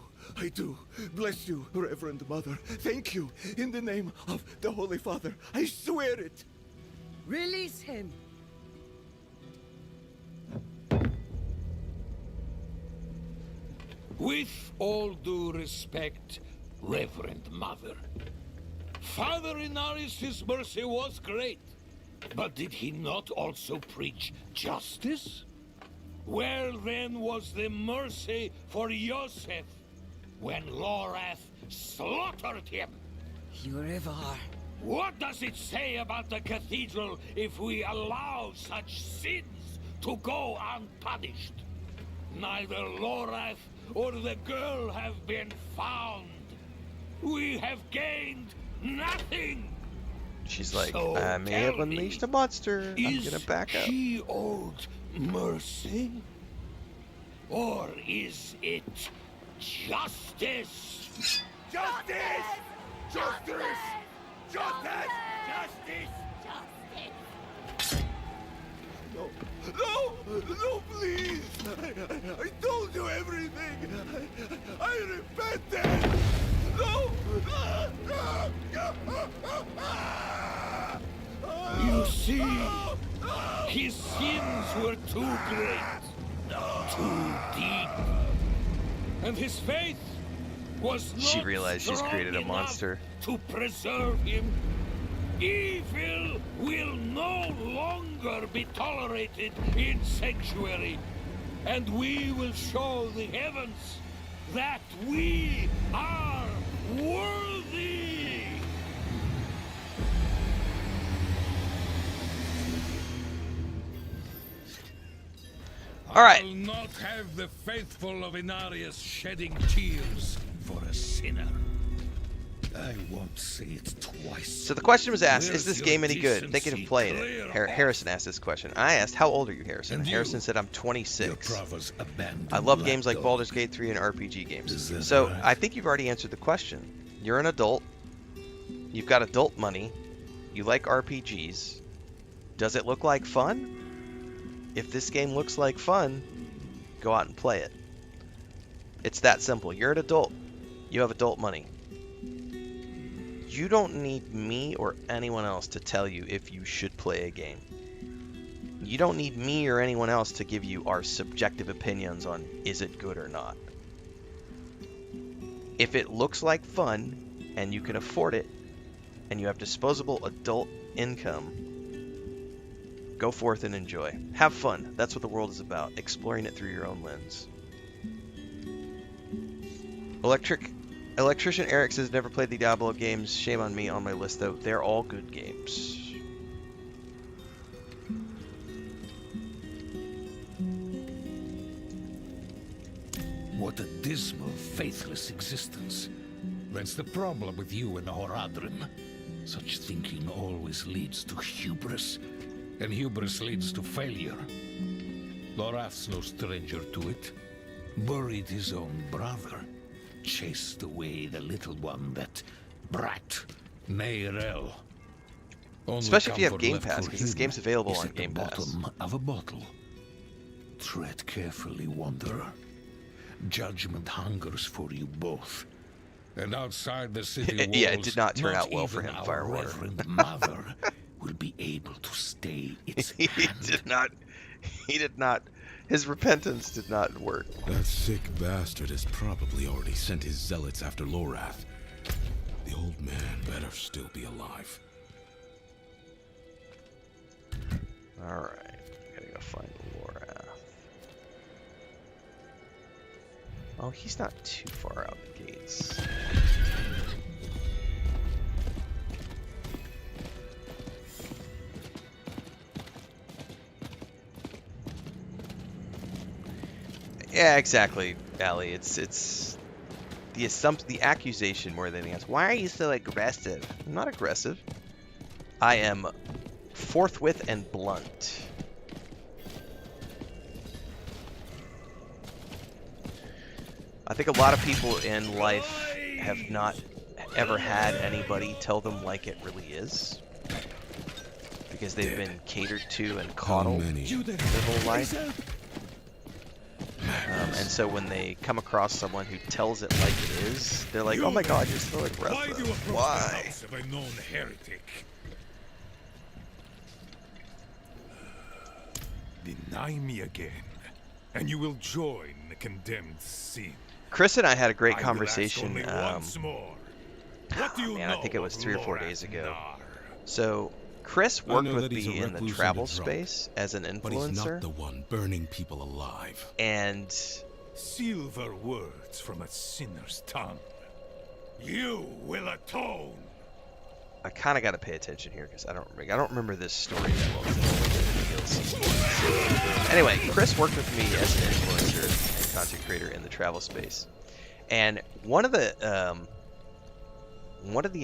Bless you, Reverend Mother. Thank you. In the name of the Holy Father, I swear it. Release him. With all due respect, Reverend Mother, Father Inarius' mercy was great, but did he not also preach justice? Where then was the mercy for Yosef when Lorath slaughtered him? Yorivar. What does it say about the cathedral if we allow such sins to go unpunished? Neither Lorath or the girl have been found. We have gained nothing. She's like, So I may have tell unleashed me, a monster. I'm is gonna back up. he owed mercy? Or is it justice? Justice! Justice! Justice! Justice! No, please. I told you everything. I repented. No. You see, his sins were too great, too deep, and his faith was not She realized she's strong created a enough monster. to preserve him. Evil will no longer be tolerated in Sanctuary, and we will show the heavens that we are worthy. All right. I'll not have the faithful of Inarius shedding tears for a sinner. I won't say it twice. So the question was asked, is Where's this your game any good? Thinking of decency? playing Clear it. Harrison asked this question. I asked, how old are you, Harrison? And you? Harrison said, I'm 26. Your Prova's abandoned I love games like lapdog. Baldur's Gate 3 and RPG games. Is that So right? I think you've already answered the question. You're an adult. You've got adult money. You like RPGs. Does it look like fun? If this game looks like fun, go out and play it. It's that simple. You're an adult. You have adult money. You don't need me or anyone else to tell you if you should play a game. You don't need me or anyone else to give you our subjective opinions on is it good or not. If it looks like fun and you can afford it and you have disposable adult income, go forth and enjoy. Have fun. That's what the world is about. Exploring it through your own lens. Electrician Eric says never played the Diablo games. Shame on me on my list though. They're all good games. What a dismal, faithless existence. That's the problem with you and Horadrim. Such thinking always leads to hubris, and hubris leads to failure. Lorath's no stranger to it. Buried his own brother. Chased away the little one, that brat, Neyrel. Especially if you have Game Pass, because this game's available on Game Pass. Bottom of a bottle. Tread carefully, Wanderer. Judgment hungers for you both. And outside the city walls, yeah, it did not turn out well for him, Firewater. Reverend Mother will be able to stay its He did not. His repentance did not work. That sick bastard has probably already sent his zealots after Lorath. The old man better still be alive. Alright, gotta go find Lorath. Oh, he's not too far out the gates. Yeah, exactly, Allie. It's the accusation more than anything else. Why are you so aggressive? I'm not aggressive. I am forthwith and blunt. I think a lot of people in life have not ever had anybody tell them like it really is, because they've been catered to and coddled their whole life. And so when they come across someone who tells it like it is, they're like, "Oh my God, you're so aggressive. Why?" Of a known heretic. Deny me again, and you will join the condemned sin. Chris and I had a great conversation. Once more. What do you know I think it was 3 or 4 days ago. Nar? So Chris worked with me in the travel space as an But he's not influencer, the one burning people alive. and Silver words from a sinner's tongue. You will atone. I kind of got to pay attention here because I don't remember this story that well. 'Cause I've only been in DLC. Anyway, Chris worked with me as an influencer and content creator in the travel space, and one of the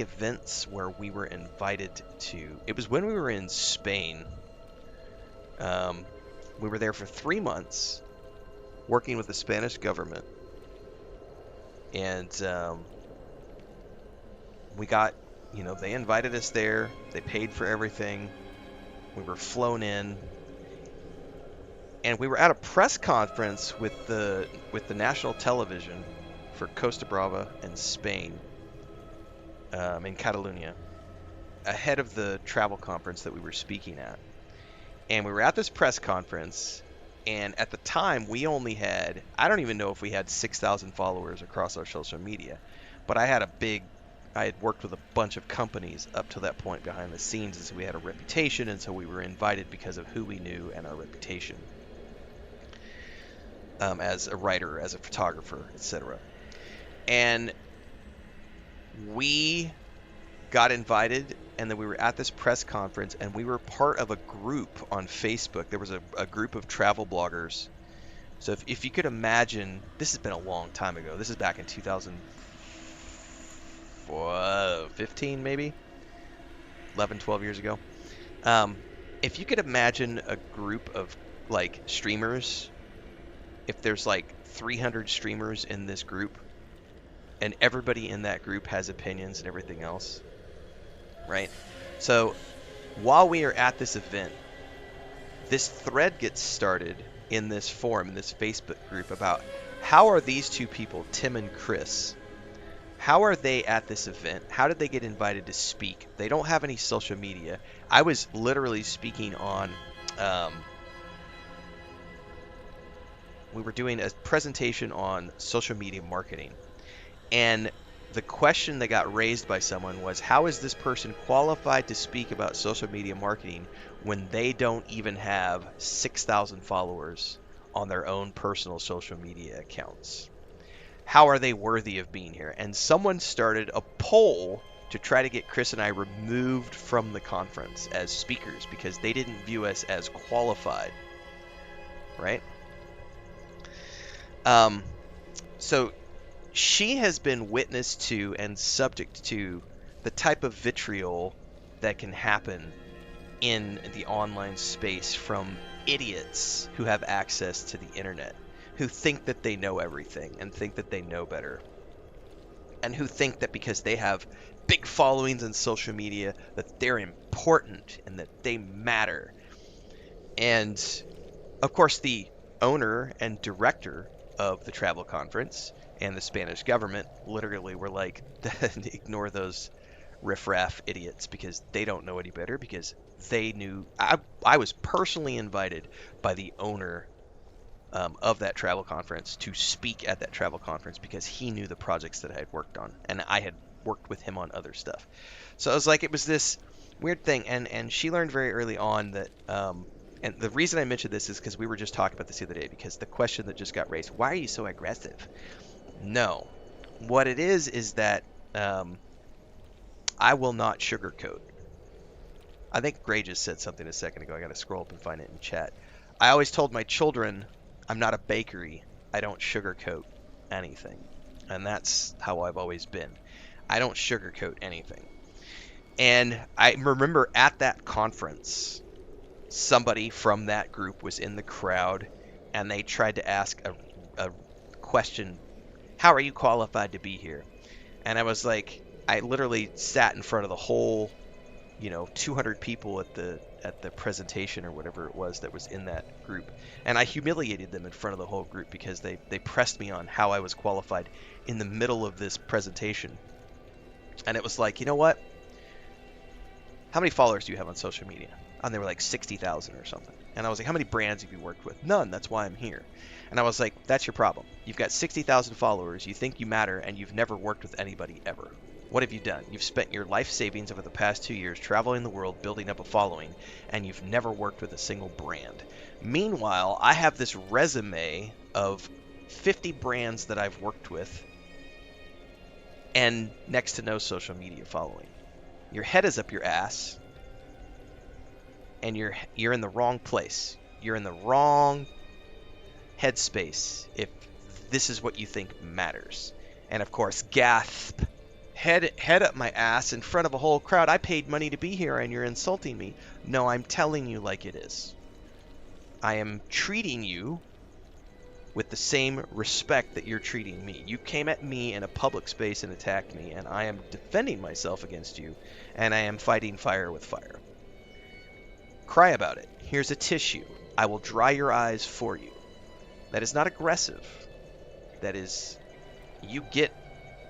events where we were invited to, it was when we were in Spain. We were there for 3 months, working with the Spanish government, and we got, they invited us there. They paid for everything. We were flown in, and we were at a press conference with the national television for Costa Brava and Spain, in Catalonia, ahead of the travel conference that we were speaking at. And we were at this press conference, and at the time we only had, I don't even know if we had 6,000 followers across our social media, but I had worked with a bunch of companies up to that point behind the scenes, and so we had a reputation, and so we were invited because of who we knew and our reputation, as a writer, as a photographer, etc. And we got invited, and then we were at this press conference, and we were part of a group on Facebook. There was a group of travel bloggers. So if you could imagine, this has been a long time ago. This is back in 2015, maybe 11, 12 years ago. If you could imagine a group of like streamers, if there's like 300 streamers in this group, and everybody in that group has opinions and everything else, right? So while we are at this event, this thread gets started in this forum, in this Facebook group, about how are these two people, Tim and Chris, how are they at this event? How did they get invited to speak? They don't have any social media. I was literally speaking on we were doing a presentation on social media marketing, and the question that got raised by someone was, how is this person qualified to speak about social media marketing when they don't even have 6,000 followers on their own personal social media accounts? How are they worthy of being here? And someone started a poll to try to get Chris and I removed from the conference as speakers because they didn't view us as qualified, right? So she has been witness to and subject to the type of vitriol that can happen in the online space from idiots who have access to the internet, who think that they know everything and think that they know better, and who think that because they have big followings on social media that they're important and that they matter. And of course, the owner and director of the travel conference and the Spanish government literally were like, ignore those riffraff idiots because they don't know any better, because they knew. I was personally invited by the owner of that travel conference to speak at that travel conference because he knew the projects that I had worked on, and I had worked with him on other stuff. So it was like, it was this weird thing, and she learned very early on that, and the reason I mentioned this is because we were just talking about this the other day, because the question that just got raised, why are you so aggressive? No. What it is that I will not sugarcoat. I think Gray just said something a second ago. I got to scroll up and find it in chat. I always told my children, I'm not a bakery. I don't sugarcoat anything. And that's how I've always been. I don't sugarcoat anything. And I remember at that conference, somebody from that group was in the crowd, and they tried to ask a question, how are you qualified to be here? And I was like, I literally sat in front of the whole, 200 people at the presentation or whatever it was that was in that group, and I humiliated them in front of the whole group because they pressed me on how I was qualified in the middle of this presentation. And it was like, you know what? How many followers do you have on social media? And they were like 60,000 or something. And I was like, how many brands have you worked with? None. That's why I'm here. And I was like, that's your problem. You've got 60,000 followers. You think you matter, and you've never worked with anybody ever. What have you done? You've spent your life savings over the past 2 years traveling the world, building up a following, and you've never worked with a single brand. Meanwhile, I have this resume of 50 brands that I've worked with and next to no social media following. Your head is up your ass, and you're in the wrong place. You're in the wrong headspace if this is what you think matters. And of course, gasp, head up my ass in front of a whole crowd. I paid money to be here and you're insulting me. No, I'm telling you like it is. I am treating you with the same respect that you're treating me. You came at me in a public space and attacked me, and I am defending myself against you, and I am fighting fire with fire. Cry about it. Here's a tissue. I will dry your eyes for you. That is not aggressive. That is, you get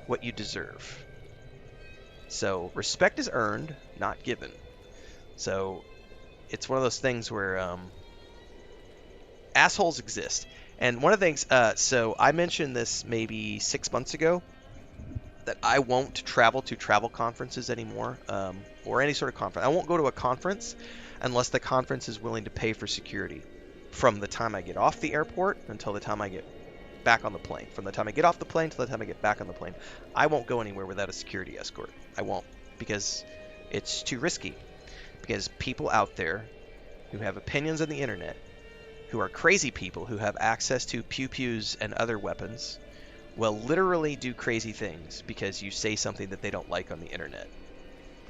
what you deserve. So respect is earned, not given. So it's one of those things where assholes exist. And one of the things, so I mentioned this maybe 6 months ago, that I won't travel to travel conferences anymore, or any sort of conference. I won't go to a conference unless the conference is willing to pay for security from the time I get off the airport until the time I get back on the plane. From the time I get off the plane to the time I get back on the plane. I won't go anywhere without a security escort. I won't, because it's too risky. Because people out there who have opinions on the internet, who are crazy people who have access to pew-pews and other weapons, will literally do crazy things because you say something that they don't like on the internet.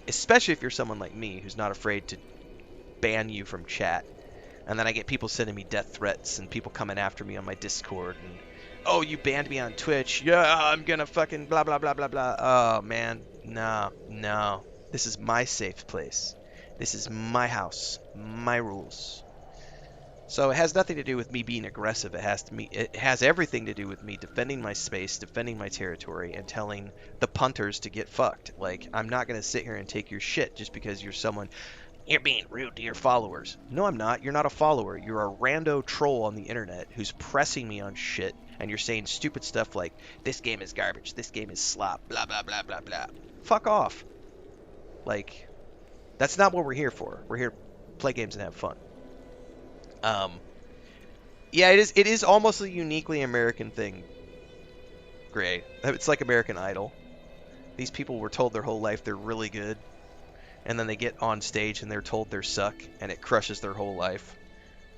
Especially if you're someone like me who's not afraid to ban you from chat. And then I get people sending me death threats and people coming after me on my Discord and, oh, you banned me on Twitch. Yeah, I'm gonna fucking blah, blah, blah, blah, blah. Oh, man. No. This is my safe place. This is my house. My rules. So it has nothing to do with me being aggressive. It has everything to do with me defending my space, defending my territory, and telling the punters to get fucked. Like, I'm not going to sit here and take your shit just because you're someone. You're being rude to your followers. No, I'm not. You're not a follower. You're a rando troll on the internet who's pressing me on shit, and you're saying stupid stuff like, this game is garbage, this game is slop, blah, blah, blah, blah, blah. Fuck off. Like, that's not what we're here for. We're here to play games and have fun. Yeah, it is almost a uniquely American thing, Gray. It's like American Idol. These people were told their whole life they're really good, and then they get on stage and they're told they suck, and it crushes their whole life.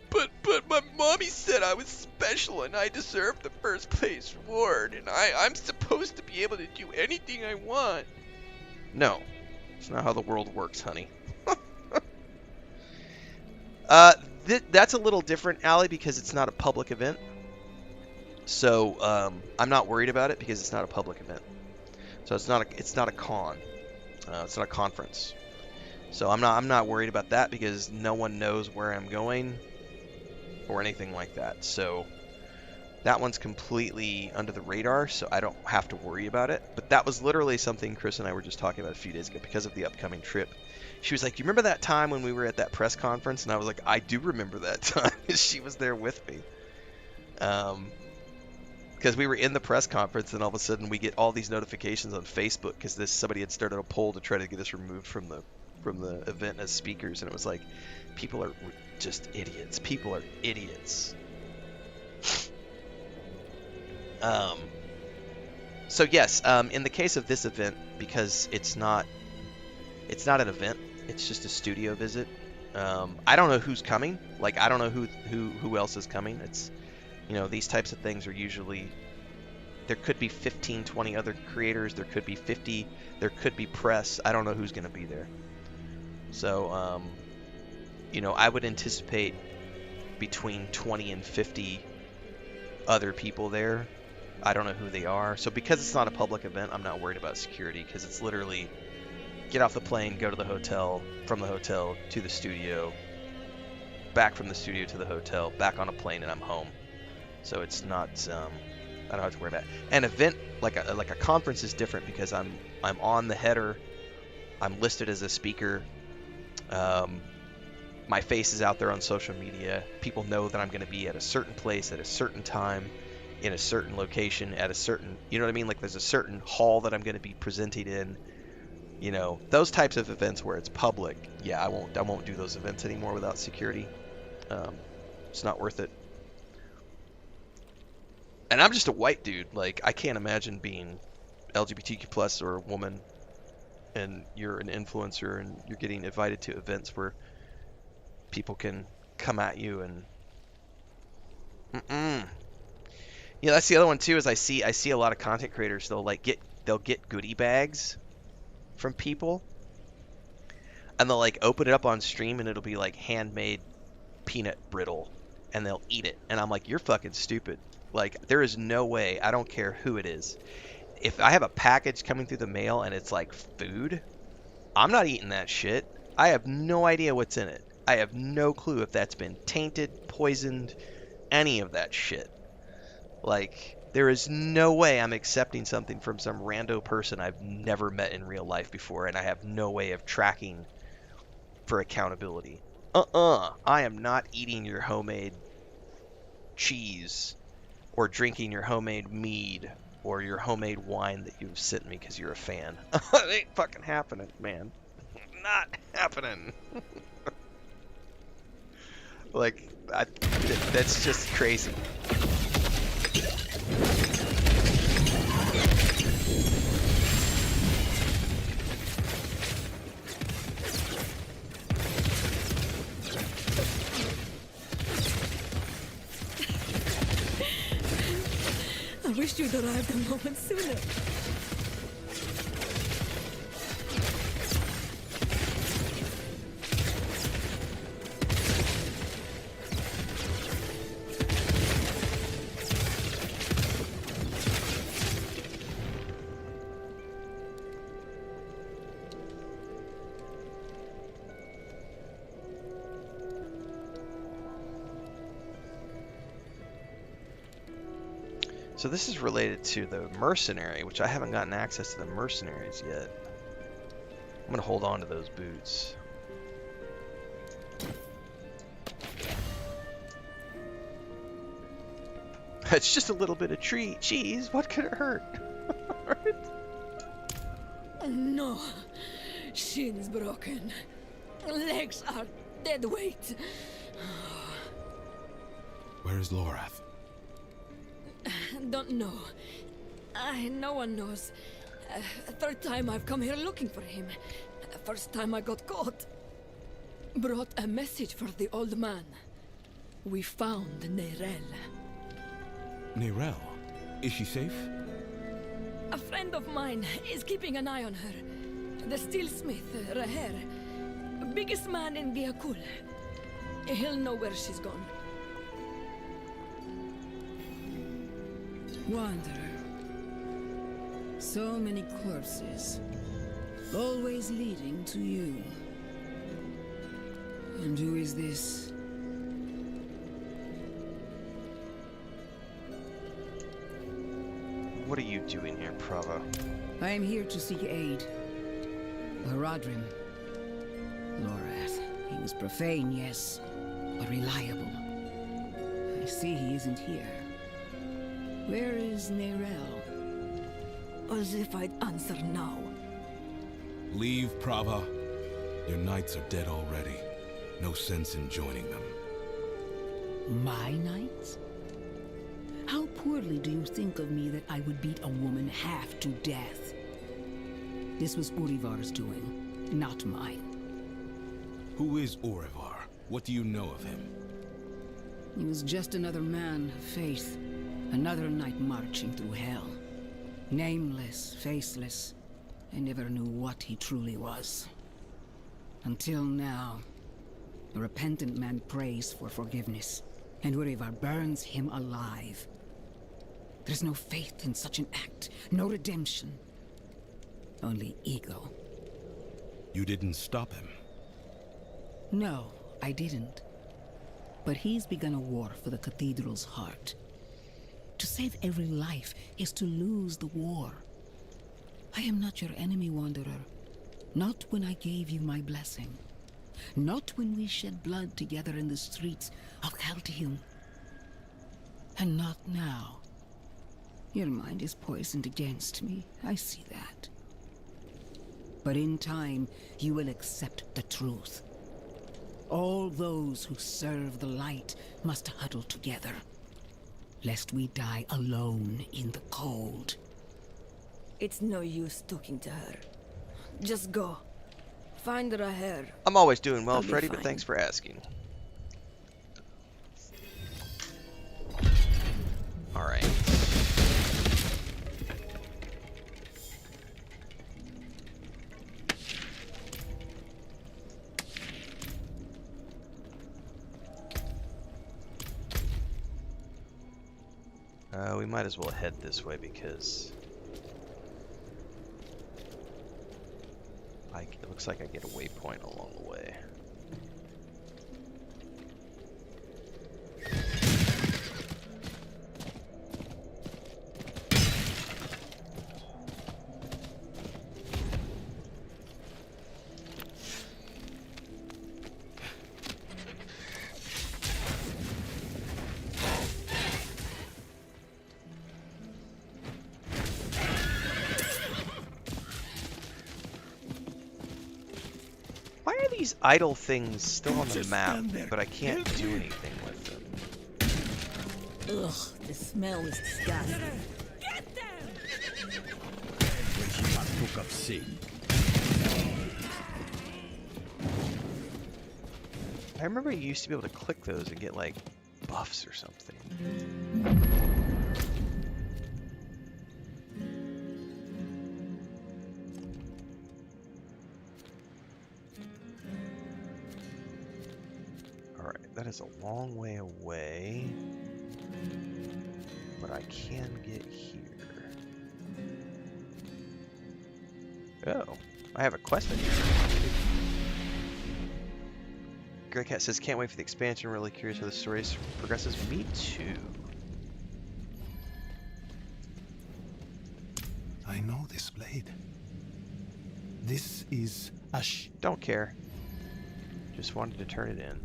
But my mommy said I was special and I deserved the first place award, and I'm supposed to be able to do anything I want. No, it's not how the world works, honey. That's a little different, Allie, because it's not a public event. So I'm not worried about it because it's not a public event. So it's not a con. It's not a conference. So I'm not worried about that because no one knows where I'm going or anything like that. So that one's completely under the radar, so I don't have to worry about it. But that was literally something Chris and I were just talking about a few days ago because of the upcoming trip. She was like, "Do you remember that time when we were at that press conference?" And I was like, "I do remember that time." She was there with me. Because we were in the press conference, and all of a sudden we get all these notifications on Facebook because somebody had started a poll to try to get us removed from the event as speakers, and it was like, people are just idiots. People are idiots. So yes, in the case of this event, because it's not an event, it's just a studio visit. I don't know who's coming. Like, I don't know who else is coming. It's, these types of things are usually, there could be 15, 20 other creators. There could be 50. There could be press. I don't know who's going to be there. So, I would anticipate between 20 and 50 other people there. I don't know who they are. So because it's not a public event, I'm not worried about security because it's literally get off the plane, go to the hotel, from the hotel to the studio, back from the studio to the hotel, back on a plane, and I'm home. So it's not, I don't have to worry about it. An event like a conference is different because I'm on the header, I'm listed as a speaker, my face is out there on social media, people know that I'm going to be at a certain place at a certain time, in a certain location, at a certain, you know what I mean? Like there's a certain hall that I'm going to be presenting in. Those types of events where it's public, yeah, I won't do those events anymore without security. It's not worth it. And I'm just a white dude. Like, I can't imagine being LGBTQ plus or a woman, and you're an influencer and you're getting invited to events where people can come at you and. Yeah, that's the other one too. Is I see a lot of content creators. They'll get goodie bags from people, and they'll like open it up on stream, and it'll be like handmade peanut brittle, and they'll eat it, and I'm like, you're fucking stupid. Like, there is no way. I don't care who it is. If I have a package coming through the mail and it's like food, I'm not eating that shit. I have no idea what's in it. I have no clue if that's been tainted, poisoned, any of that shit. Like, there is no way I'm accepting something from some rando person I've never met in real life before, and I have no way of tracking for accountability. I am not eating your homemade cheese or drinking your homemade mead or your homemade wine that you've sent me because you're a fan. It ain't fucking happening, man. Not happening. Like, that's just crazy. I wish you'd arrived a moment sooner. So this is related to the Mercenary, which I haven't gotten access to the Mercenaries yet. I'm going to hold on to those boots. It's just a little bit of cheese. What could it hurt? No. Shins broken. Legs are dead weight. Where is Lorath? Don't know. No one knows. Third time I've come here looking for him. First time I got caught. Brought a message for the old man. We found Neyrelle. Neyrelle? Is she safe? A friend of mine is keeping an eye on her. The steelsmith, Raher. Biggest man in the Akul. He'll know where she's gone. Wanderer. So many corpses. Always leading to you. And who is this? What are you doing here, Prava? I am here to seek aid. Horadrim. Lorath. He was profane, yes, but reliable. I see he isn't here. Where is Neyrelle? As if I'd answer now. Leave, Prava. Your knights are dead already. No sense in joining them. My knights? How poorly do you think of me that I would beat a woman half to death? This was Urivar's doing, not mine. Who is Urivar? What do you know of him? He was just another man of faith. Another knight marching through hell. Nameless, faceless. I never knew what he truly was. Until now. A repentant man prays for forgiveness, and Urivar burns him alive. There's no faith in such an act, no redemption. Only ego. You didn't stop him? No, I didn't. But he's begun a war for the cathedral's heart. To save every life is to lose the war. I am not your enemy, Wanderer. Not when I gave you my blessing. Not when we shed blood together in the streets of Caldeum. And not now. Your mind is poisoned against me, I see that. But in time, you will accept the truth. All those who serve the light must huddle together, lest we die alone in the cold. It's no use talking to her. Just go. Find Raher. I'm always doing well, I'll be Freddy, but fine. thanks for asking. Alright. We might as well head this way because it looks like I get a waypoint along the way. These idle things still on the map, but I can't do anything with them. Ugh, the smell is disgusting. Get them! I remember you used to be able to click those and get like buffs or something. That is a long way away, but I can get here. Oh, I have a quest I need to do. Grey Cat says, can't wait for the expansion, really curious how the story progresses. Me too. I know this blade. This is a Don't care. Just wanted to turn it in.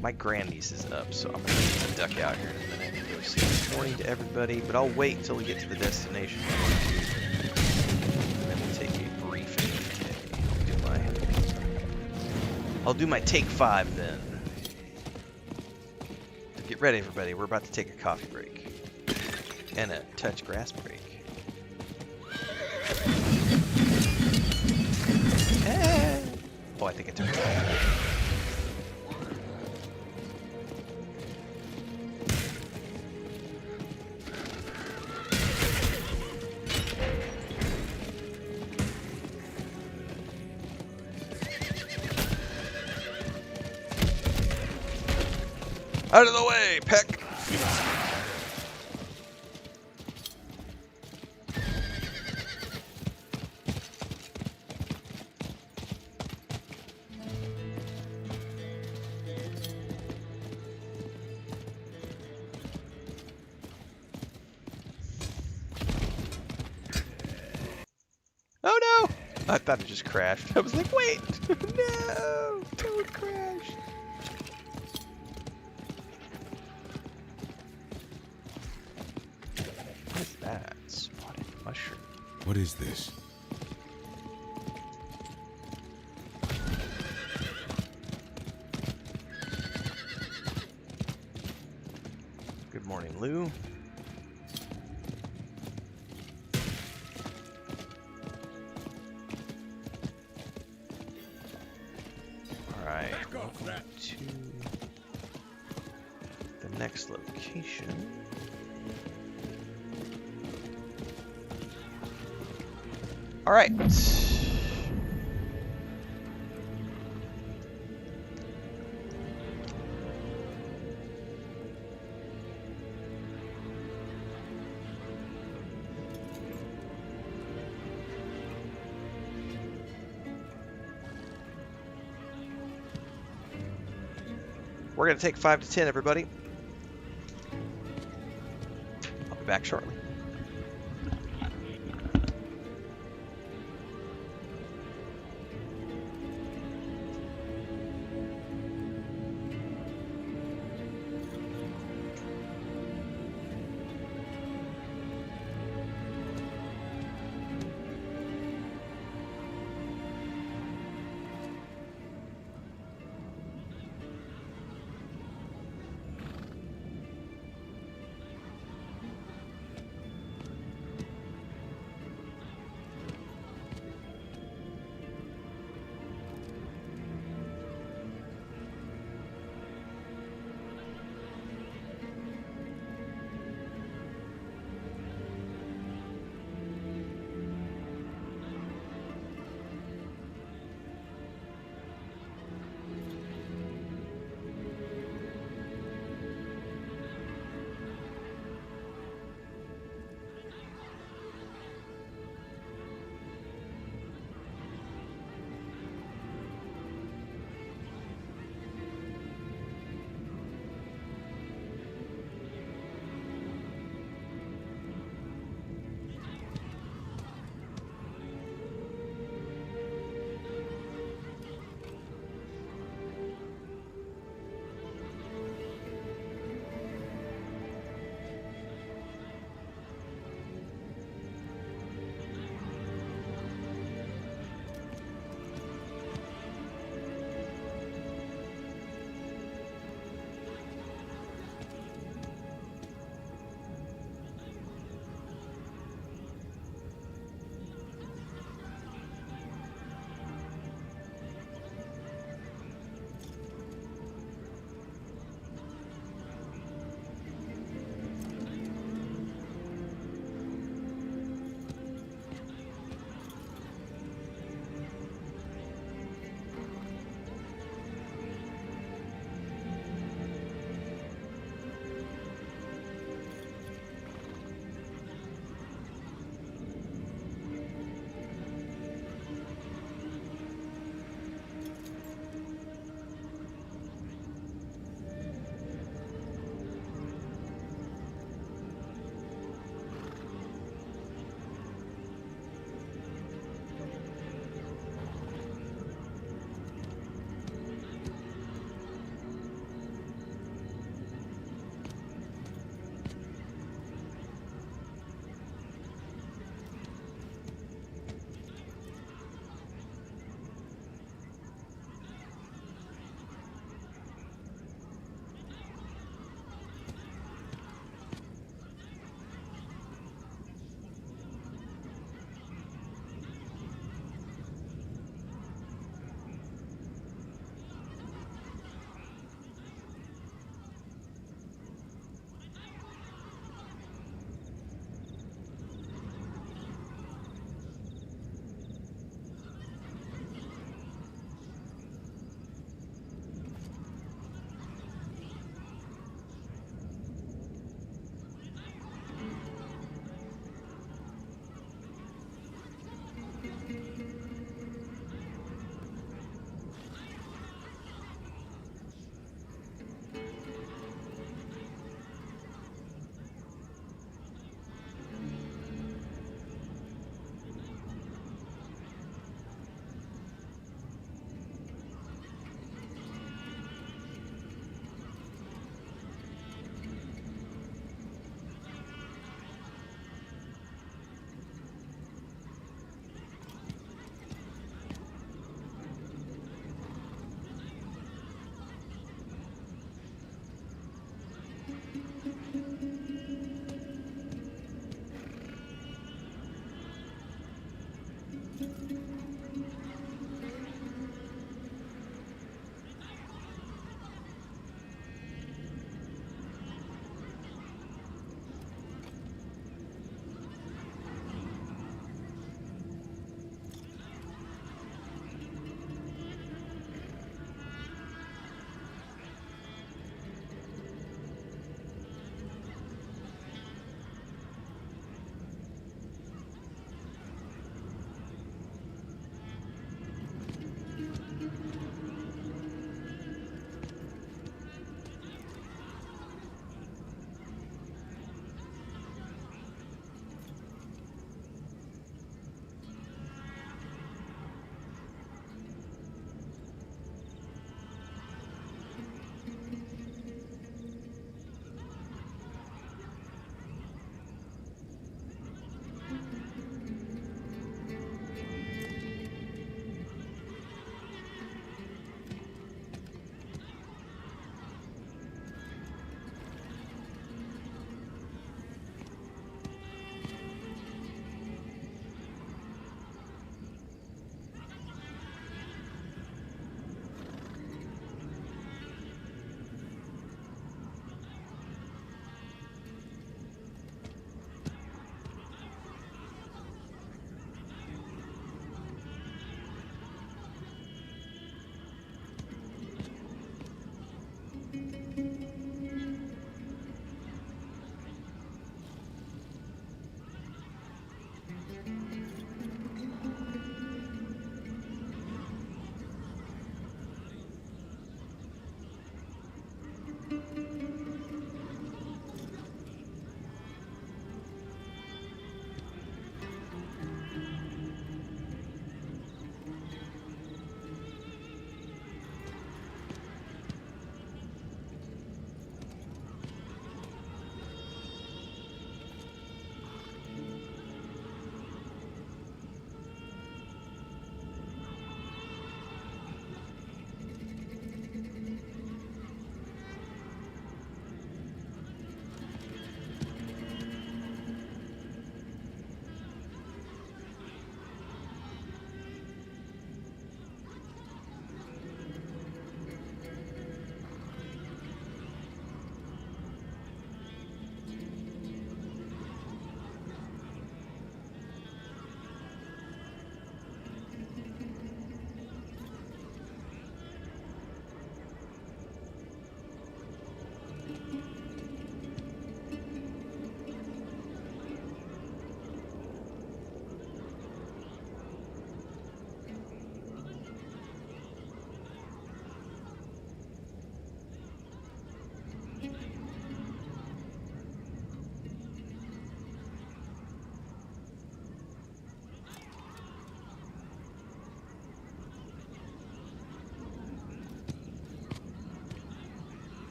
My grandniece is up, so I'm gonna duck out here in a minute and go say good morning to everybody. But I'll wait until we get to the destination. And then we'll take a brief AFK. I'll do my take 5 then. Get ready, everybody. We're about to take a coffee break and a touch grass break. Oh, I think I took it. Out of the way, Peck! Oh no! I thought it just crashed. I was like, wait! No! Don't crash! What is that? Spotted mushroom. What is this? Good morning, Lou. Alright, welcome to the next location. Alright. We're going to take 5 to 10, everybody. I'll be back shortly.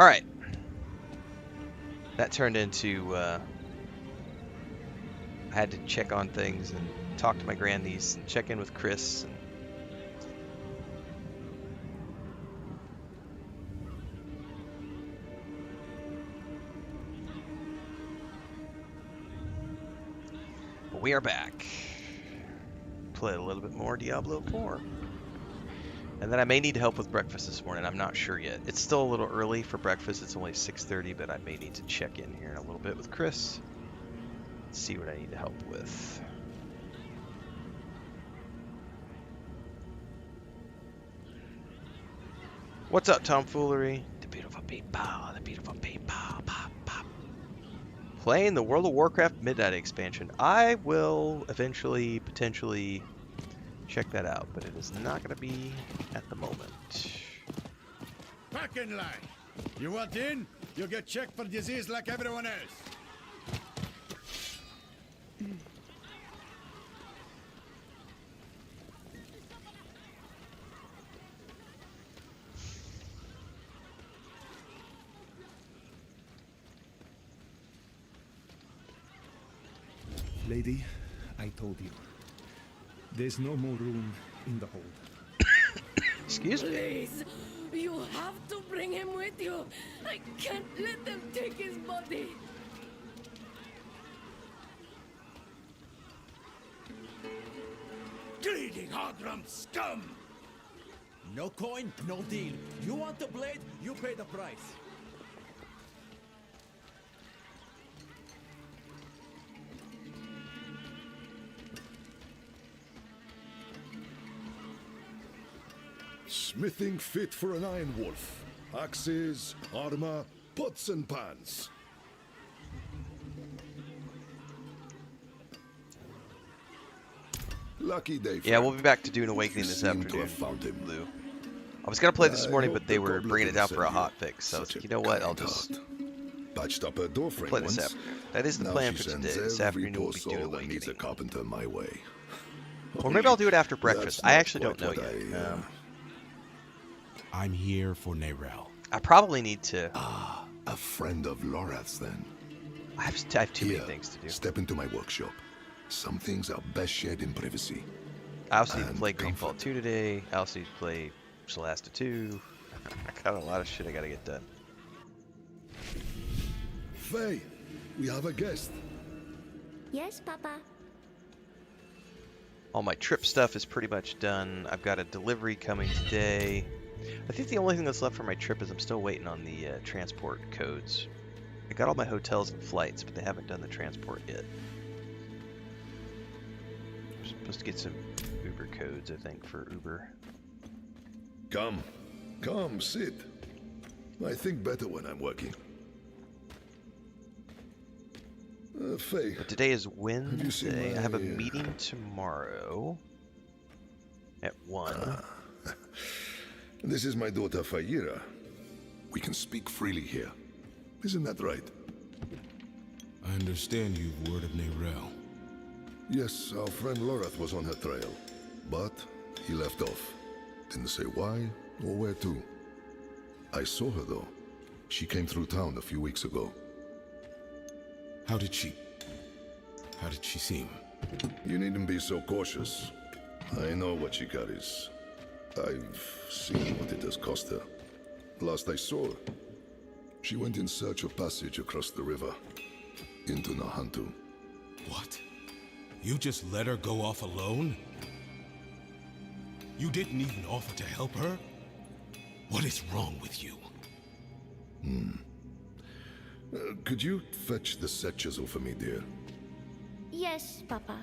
All right. That turned into I had to check on things and talk to my grandniece and check in with Chris. And but we are back. Play a little bit more Diablo 4. And then I may need help with breakfast this morning. I'm not sure yet. It's still a little early for breakfast. It's only 6:30, but I may need to check in here in a little bit with Chris. See what I need help with. What's up, tomfoolery? The beautiful people, the beautiful people. Pop, pop. Playing the World of Warcraft Midnight expansion. I will eventually, potentially check that out, but it is not going to be at the moment. Back in line. You want in? You'll get checked for disease like everyone else. Lady, I told you. There's no more room in the hold. Excuse me? Please, you have to bring him with you. I can't let them take his body. Greedy Hadram scum! No coin, no deal. You want the blade, you pay the price. Smithing fit for an iron wolf. Axes, armor, pots and pans. Lucky day. Yeah, we'll be back to doing Awakening this afternoon. Lou. I was gonna play this morning, but they were bringing it down for a hot fix. So I was like, you know what? I'll just patched up her door frame play this once. afternoon. That is the Now plan she for sends today. This every afternoon we'll be poor doing soul that needs a Awakening. carpenter my way. Or maybe I'll do it after breakfast. That's I not actually don't know quite yet. what I'm here for Nerel. I probably need to. A friend of Lorath's, then. I have too many things to do. Step into my workshop. Some things are best shared in privacy. I also need to And play Greenfall 2 today. I also need to play Celeste 2. I got a lot of shit I gotta get done. Faye, we have a guest. Yes, Papa. All my trip stuff is pretty much done. I've got a delivery coming today. I think the only thing that's left for my trip is I'm still waiting on the transport codes. I got all my hotels and flights, but they haven't done the transport yet. I'm supposed to get some Uber codes, I think, for Uber. Come, sit. I think better when I'm working. Faye. But today is Wednesday. I have a meeting tomorrow at 1. This is my daughter Fayira. We can speak freely here. Isn't that right? I understand you've word of Nerel. Yes, our friend Lorath was on her trail, but he left off. Didn't say why or where to. I saw her though. She came through town a few weeks ago. How did she seem? You needn't be so cautious. I know what she carries. I've seen what it has cost her. Last I saw her, she went in search of passage across the river, into Nahantu. What? You just let her go off alone? You didn't even offer to help her? What is wrong with you? Could you fetch the set chisel for me, dear? Yes, Papa.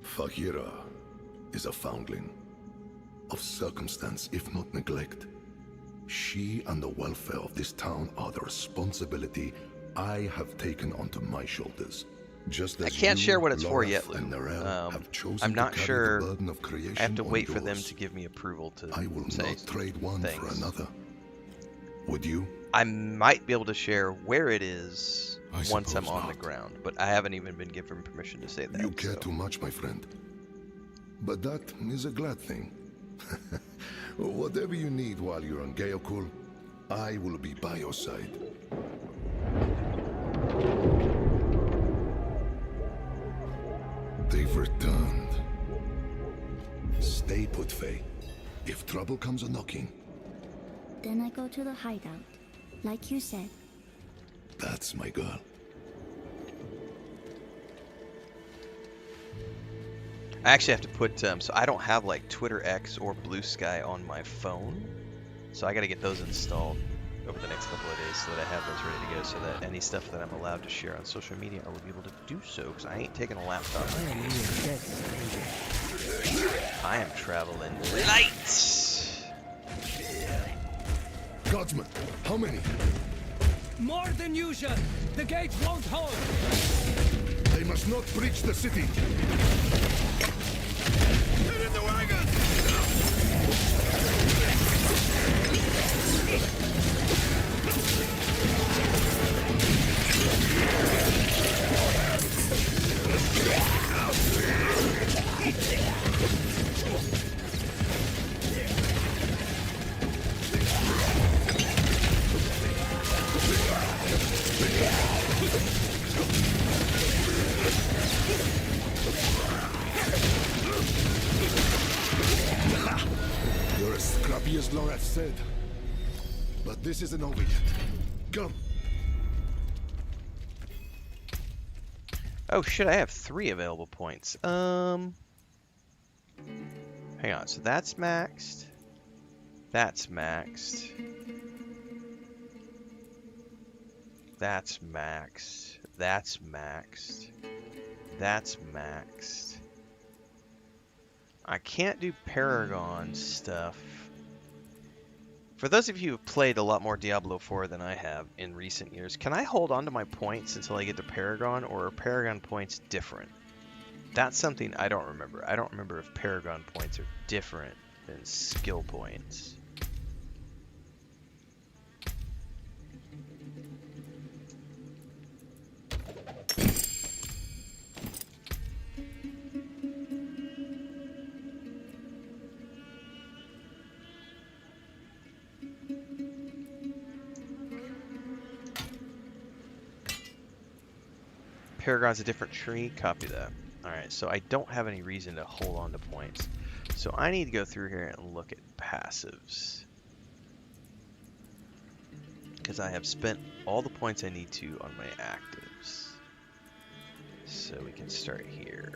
Fahira is a foundling. Of circumstance, if not neglect. She and the welfare of this town are the responsibility I have taken onto my shoulders. Just as I can't share what it's for Lorath, yet, Lou. and Nerel have chosen I'm not to carry sure. the burden of creation I have to on wait for them yours. to give me approval to I will say not trade one things. for another. Would you? I might be able to share where it is I once I'm suppose on the not. ground, but I haven't even been given permission to say that. You care so. too much, my friend. But that is a glad thing. Whatever you need while you're on Gaokul, I will be by your side. They've returned. Stay put, Faye. If trouble comes a-knocking, Then I go to the hideout, like you said. that's my girl. I actually have to put, so I don't have like Twitter X or Blue Sky on my phone. So I got to get those installed over the next couple of days so that I have those ready to go, so that any stuff that I'm allowed to share on social media, I will be able to do so, because I ain't taking a laptop. I am traveling light. Guardsmen, how many? More than usual. The gate won't hold. They must not breach the city. Get in the wagon! You're as scrappy as Lorath said. But this isn't over yet. Come. Oh shit, I have 3 available points. Hang on, so that's maxed. That's maxed. That's maxed. That's maxed. That's maxed. I can't do Paragon stuff. For those of you who have played a lot more Diablo IV than I have in recent years, can I hold on to my points until I get to Paragon, or are Paragon points different? That's something I don't remember. I don't remember if Paragon points are different than skill points. Paragon's a different tree. Copy that. Alright, so I don't have any reason to hold on to points. So I need to go through here and look at passives. Because I have spent all the points I need to on my actives. So we can start here.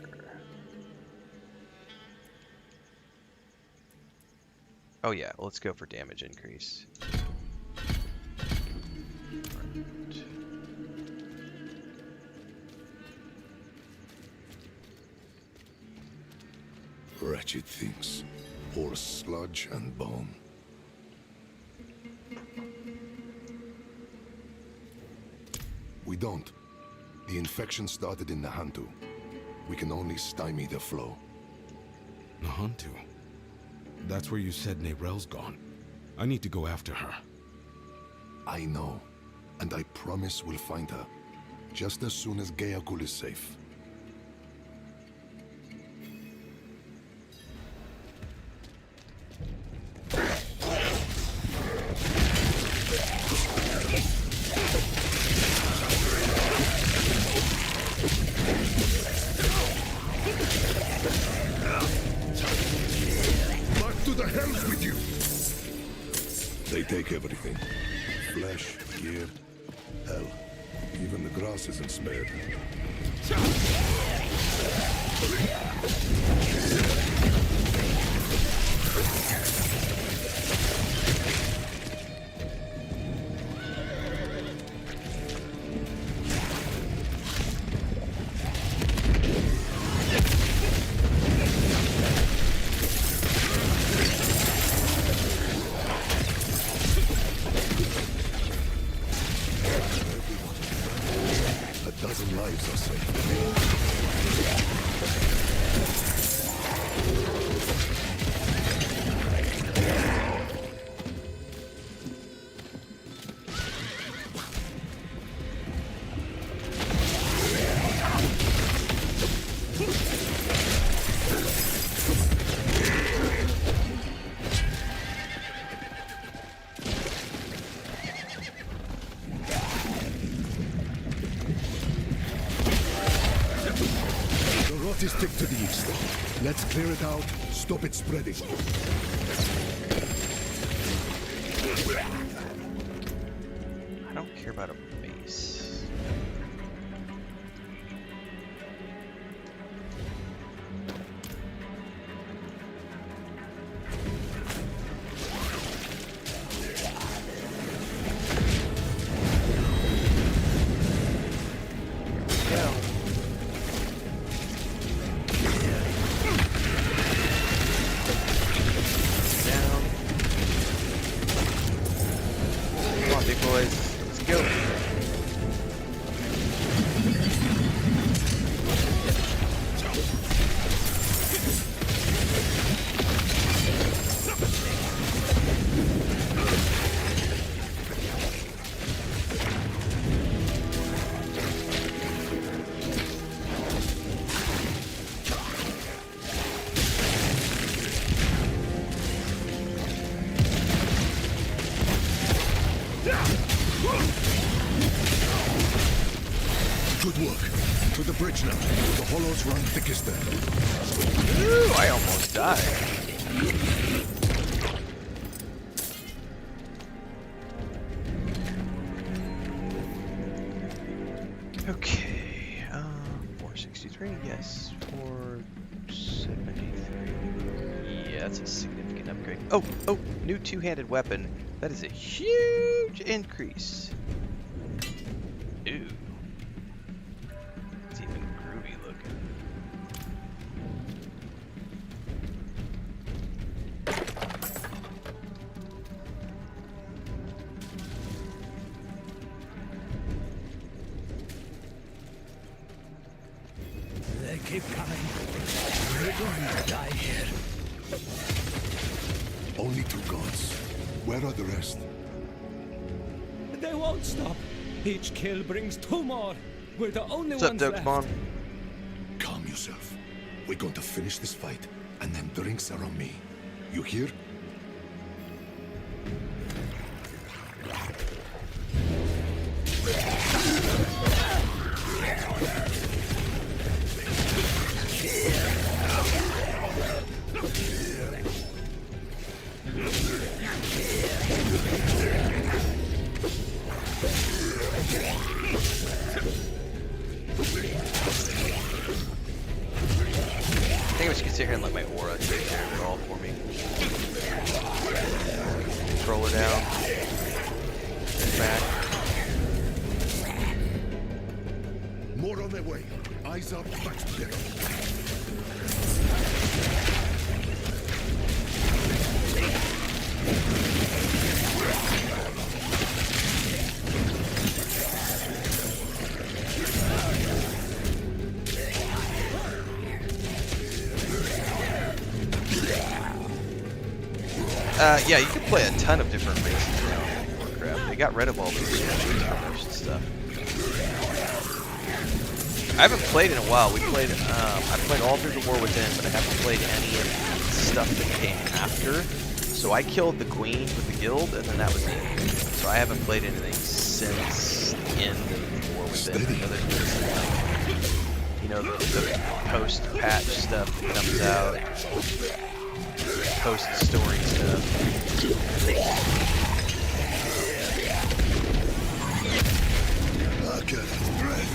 Oh yeah, well, let's go for damage increase. Wretched things. Horse sludge and bone. We don't. The infection started in Nahantu. We can only stymie the flow. Nahantu? That's where you said Nerel's gone. I need to go after her. I know. And I promise we'll find her. Just as soon as Gayakul is safe. Everything. Flesh, gear, hell. Even the grass isn't spared. Lives are safe. Stick to the east. Let's clear it out, stop it spreading. I don't care about a base. Good work. To the bridge now. The hollows run thickest there. Ooh, I almost died. Okay. 463, yes. 473. Yeah, that's a significant upgrade. Oh, new two-handed weapon. That is a huge increase. Ooh. It's even groovy looking. They keep coming. We're going to die here. Only 2 gods. Where are the rest? They won't stop. Each kill brings 2 more. We're the only What's up, ones Dokemon? left. Calm yourself. We're going to finish this fight, and then drinks are on me. You hear? I think we should sit here and let my aura take care of it all for me. Control her down. Back. More on their way. Eyes up, backs together. Yeah, you can play a ton of different races now in Warcraft. They got rid of all those intermission stuff. I haven't played in a while. I played all through the War Within, but I haven't played any of the stuff that came after. So I killed the Queen with the guild, and then that was it. So I haven't played anything since the end of War Within. I know there's been some, like, you know, the post-patch stuff that comes out. Post-story stuff. Look at bread.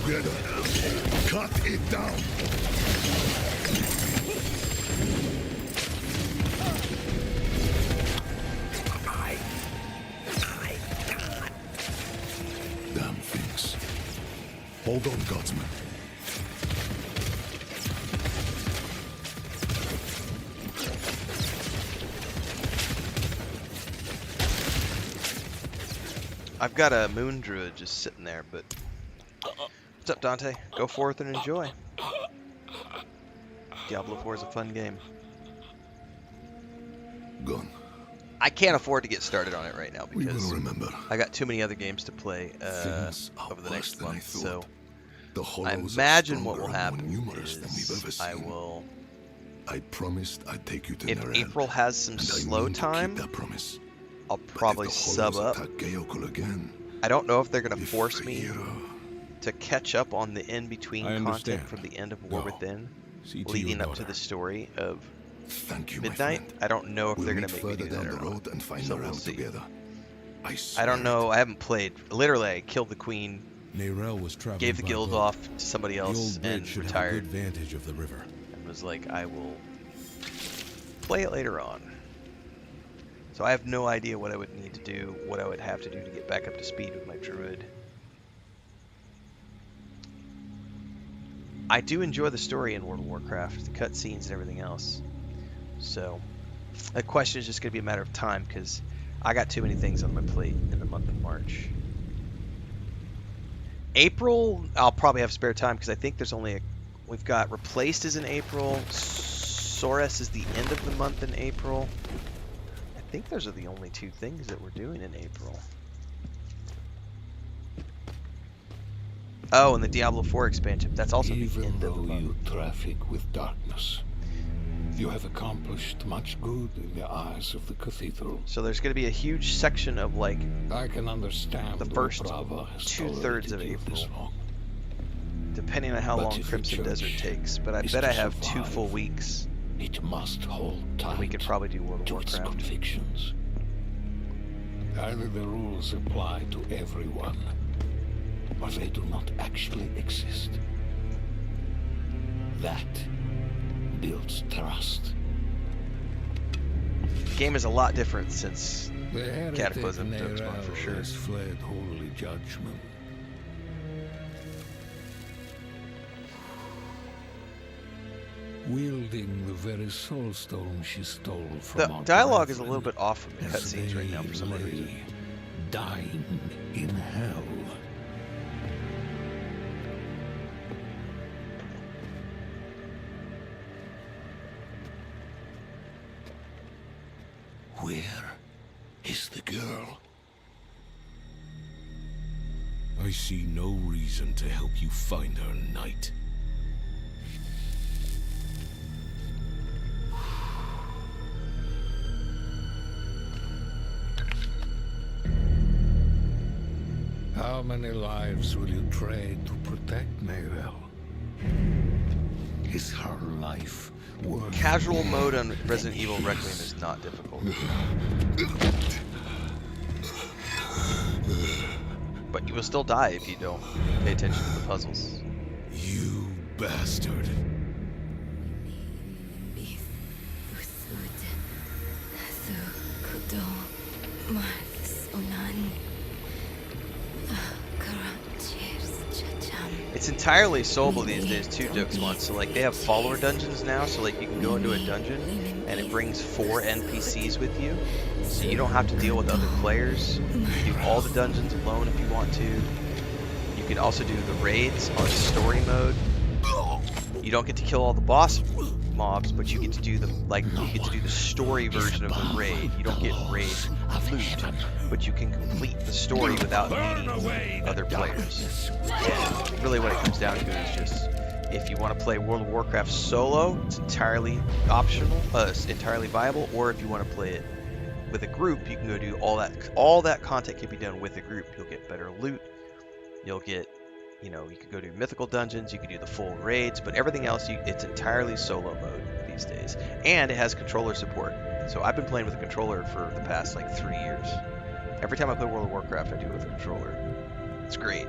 Together. Cut it down. Damn things. Hold on, Godsman. I've got a moon druid just sitting there, but what's up, Dante? Go forth and enjoy. Diablo 4 is a fun game. Gone. I can't afford to get started on it right now We because will remember. I got too many other games to play Things are over the worse next than I month. thought. So The I hollows imagine are what will stronger and happen more numerous than we've ever is seen. I will. I promised I'd take you to If Nerel, April has some and I slow mean to time, keep that promise. I'll But probably if the sub hollows up. attack Geokul again, I don't know if they're gonna force me to catch up on the in-between I content understand. from the end of War Go. Within, See to leading your up to daughter. the story of Thank you, my Midnight. friend. I don't know if We'll they're going meet to make me do further that down or the not. road and find So the we'll realm see. together. I don't know. I haven't played. Literally, I killed the queen, Nerel was traveling gave the by guild boat. off to somebody The else, old bridge and should retired. have a good vantage of the river. And was like, I will play it later on. So I have no idea what I would need to do, what I would have to do to get back up to speed with my druid. I do enjoy the story in World of Warcraft, the cutscenes and everything else. So the question is just going to be a matter of time, because I got too many things on my plate in the month of March. April, I'll probably have spare time, because I think there's only we've got Replaced is in April, Sores is the end of the month in April. I think those are the only two things that we're doing in April. Oh, and the Diablo IV expansion. That's also the Even end of the though month. you traffic with darkness, you have accomplished much good in the eyes of the cathedral. So there's going to be a huge section of like I can understand the why first Brava has 2/3 of tolerated you April, this long. depending on how But long if your Crimson Desert church takes. But I is bet to I have 2 survive, full weeks. It must hold tight And we could probably do World of to its Warcraft. convictions. Either the rules apply to everyone, or they do not actually exist. That builds trust. The game is a lot different since The heretic Cataclysm took Nerel for sure. has fled holy judgment. Wielding the very soulstone she stole from The our dialogue is a little brethren bit off from the as cutscenes right now they for some lay reason. dying in hell. Where is the girl? I see no reason to help you find her, knight. How many lives will you trade to protect Nerel? Is her life worth Casual mode on Resident Evil Requiem is not difficult. But you will still die if you don't pay attention to the puzzles. You bastard. It's entirely soloable these days too, Duxmon. So like they have follower dungeons now, so like you can go into a dungeon and it brings 4 NPCs with you. So you don't have to deal with other players. You can do all the dungeons alone if you want to. You can also do the raids on story mode. You don't get to kill all the boss mobs, but you get to do the story version of the raid. You don't get raid loot, but you can complete the story without needing other players. And really what it comes down to is just, if you want to play World of Warcraft solo, it's entirely optional, it's entirely viable, or if you want to play it with a group, you can go do all that content can be done with a group. You'll get better loot, you'll get, you could go do mythical dungeons, you could do the full raids, but everything else, it's entirely solo mode these days. And it has controller support. So I've been playing with a controller for the past like 3 years. Every time I play World of Warcraft, I do it with a controller. It's great.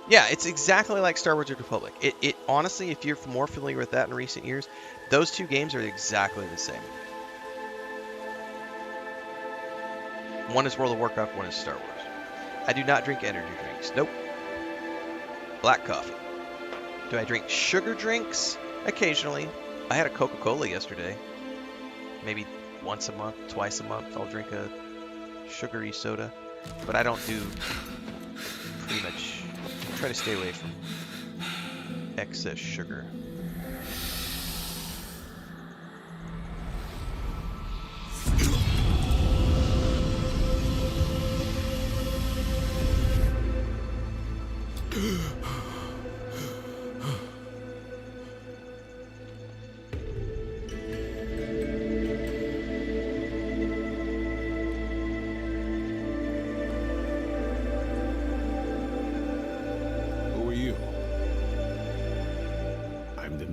Yeah, it's exactly like Star Wars: Age of Republic. It honestly, if you're more familiar with that in recent years, those two games are exactly the same. One is World of Warcraft, one is Star Wars. I do not drink energy drinks. Nope. Black coffee. Do I drink sugar drinks? Occasionally. I had a Coca-Cola yesterday. Maybe once a month, twice a month, I'll drink a sugary soda. But I don't do pretty much... I try to stay away from excess sugar.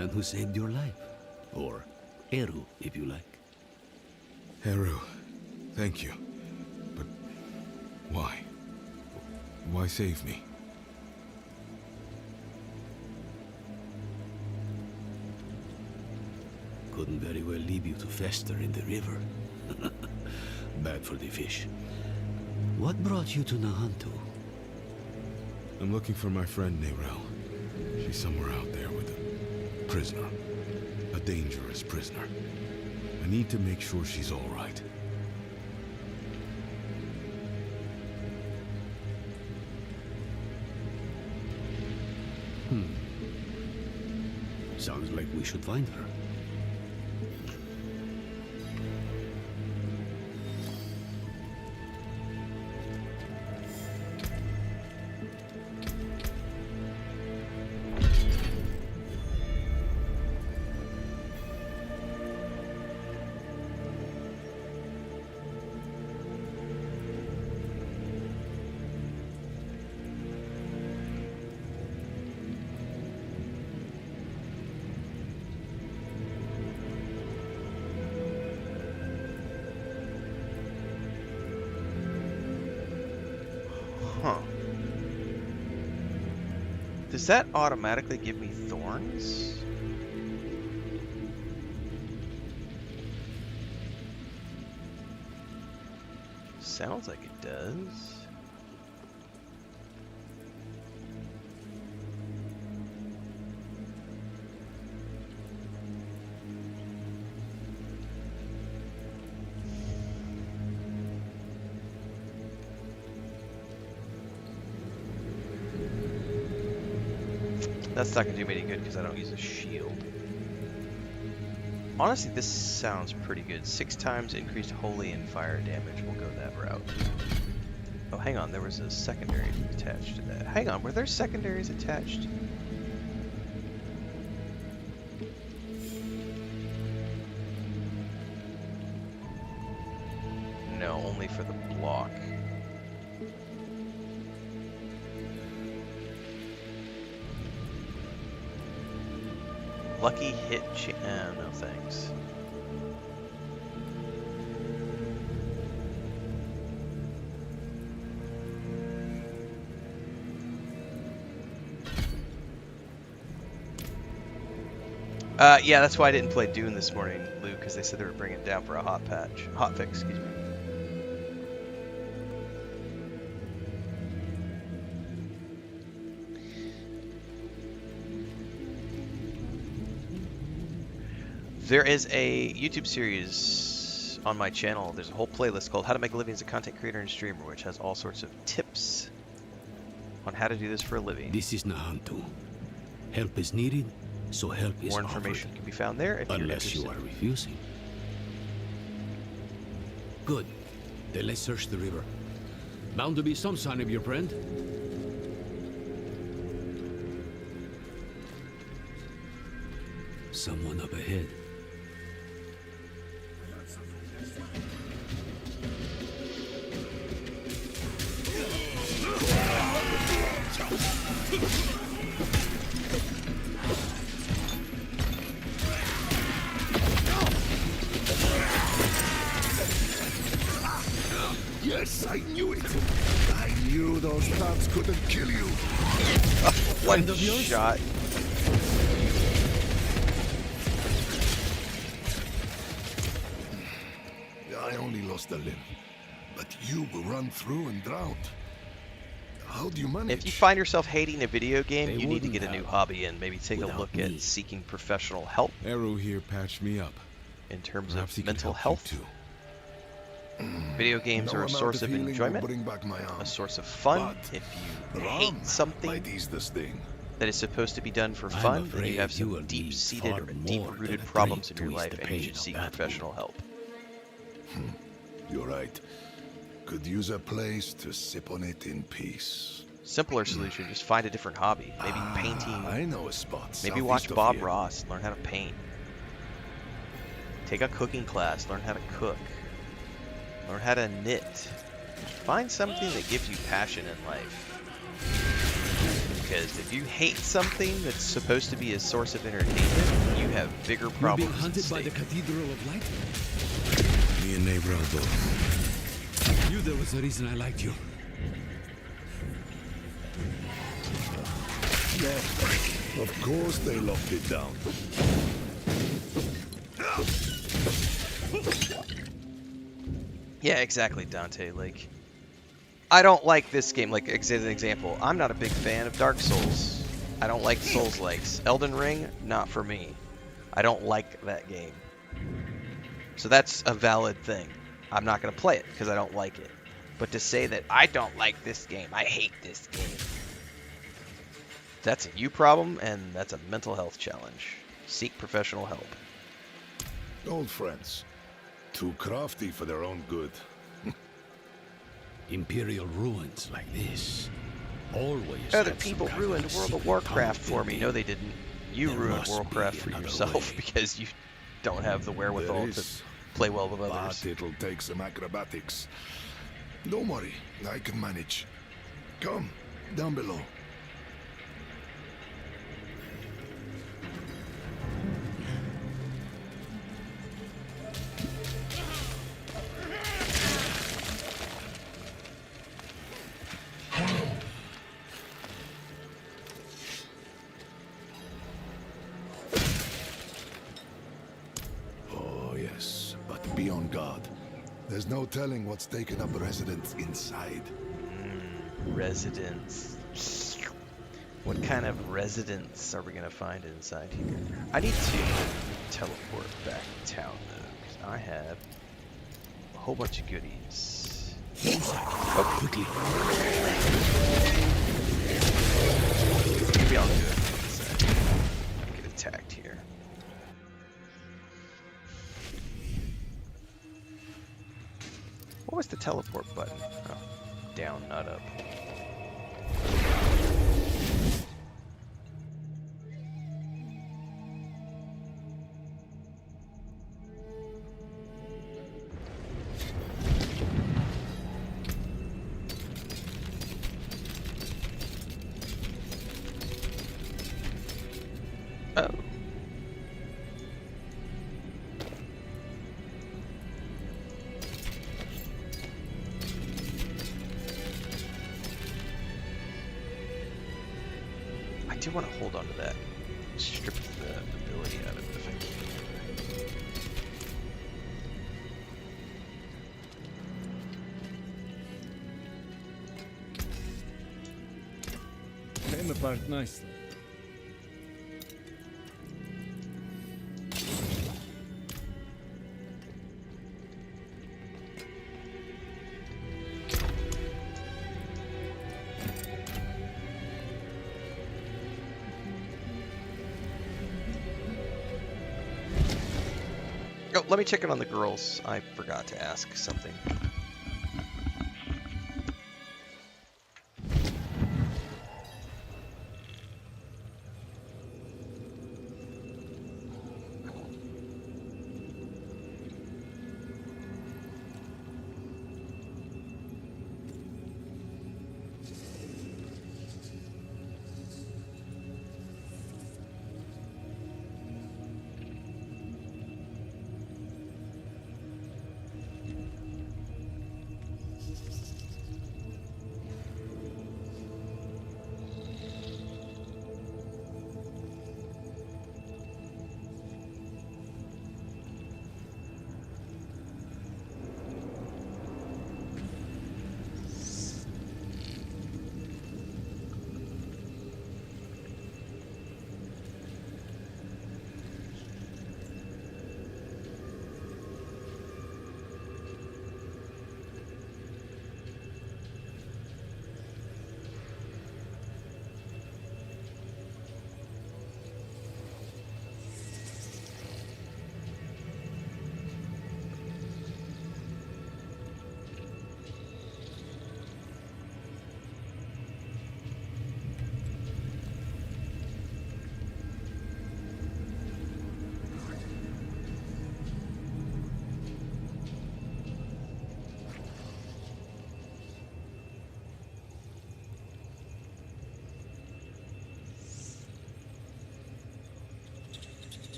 man who saved your life. Or Eru, if you like. Eru, thank you. But why? Why save me? Couldn't very well leave you to fester in the river. Bad for the fish. What brought you to Nahantu? I'm looking for my friend Nerel. She's somewhere out there with a prisoner. A dangerous prisoner. I need to make sure she's all right. Sounds like we should find her. Huh. Does that automatically give me thorns? Sounds like it does. That's not gonna do me any good because I don't use a shield. Honestly, this sounds pretty good. 6 times increased holy and fire damage. We'll go that route. Oh, hang on. There was a secondary attached to that. Hang on. Were there secondaries attached? No, only for the block. Lucky hit no thanks. Yeah, that's why I didn't play Dune this morning, Lou, because they said they were bringing it down for a hot fix, excuse me. There is a YouTube series on my channel. There's a whole playlist called How to Make a Living as a Content Creator and Streamer, which has all sorts of tips on how to do this for a living. This is Nahantu. Help is needed, so help is More information can be found there if you're unless you are refusing. Good. Then let's search the river. Bound to be some sign of your friend. Someone up ahead. Yes, I knew it. I knew those plants couldn't kill you. One shot. I only lost a limb, but you will run through and drowned. How do you manage? If you find yourself hating a video game, you need to get a new hobby and maybe take a look at seeking professional help. Eru here patched me up. In terms Perhaps he of can mental help health. you too. Video games are a source of enjoyment, a source of fun. If you hate something that is supposed to be done for fun, then you have some deep-seated or deep-rooted problems in your life and you should seek professional help. You're right. Could use a place to sip on it in peace. Simpler solution, just find a different hobby. Maybe painting. I know a spot. Maybe watch Bob Ross and learn how to paint. Take a cooking class, learn how to cook. Learn how to knit. Find something that gives you passion in life. because if you hate something that's supposed to be a source of entertainment, you have bigger You're problems. being hunted by the Cathedral of Light? Me and Navrel both. You, there was a reason I liked you. Yeah, of course they locked it down. Yeah, exactly, Dante. Like, I don't like this game. Like, as an example, I'm not a big fan of Dark Souls. I don't like Souls-likes. Elden Ring, not for me. I don't like that game. So that's a valid thing. I'm not going to play it because I don't like it. But to say that I don't like this game, I hate this game, that's a you problem, and that's a mental health challenge. Seek professional help. Old friends. Too crafty for their own good. Imperial ruins like this always Other have some people kind ruined of World of secret Warcraft tunnel for me. built No, in. they didn't. You There ruined must Warcraft be for another yourself way. because you don't have the wherewithal to play well with others. But it'll take some acrobatics. Don't worry, I can manage. Come, down below. Oh, yes, but be on guard. There's no telling what's taken up residence inside. Residence. What kind of residence are we going to find inside here? I need to teleport back to town, though, because I have a whole bunch of goodies. Oh, quickly. Maybe I'll do it. Get attacked here. What was the teleport button? Oh, down, not up. Oh. I do want to hold on to that. Strip the ability out of it if I can. Came apart nicely. Oh, let me check in on the girls. I forgot to ask something.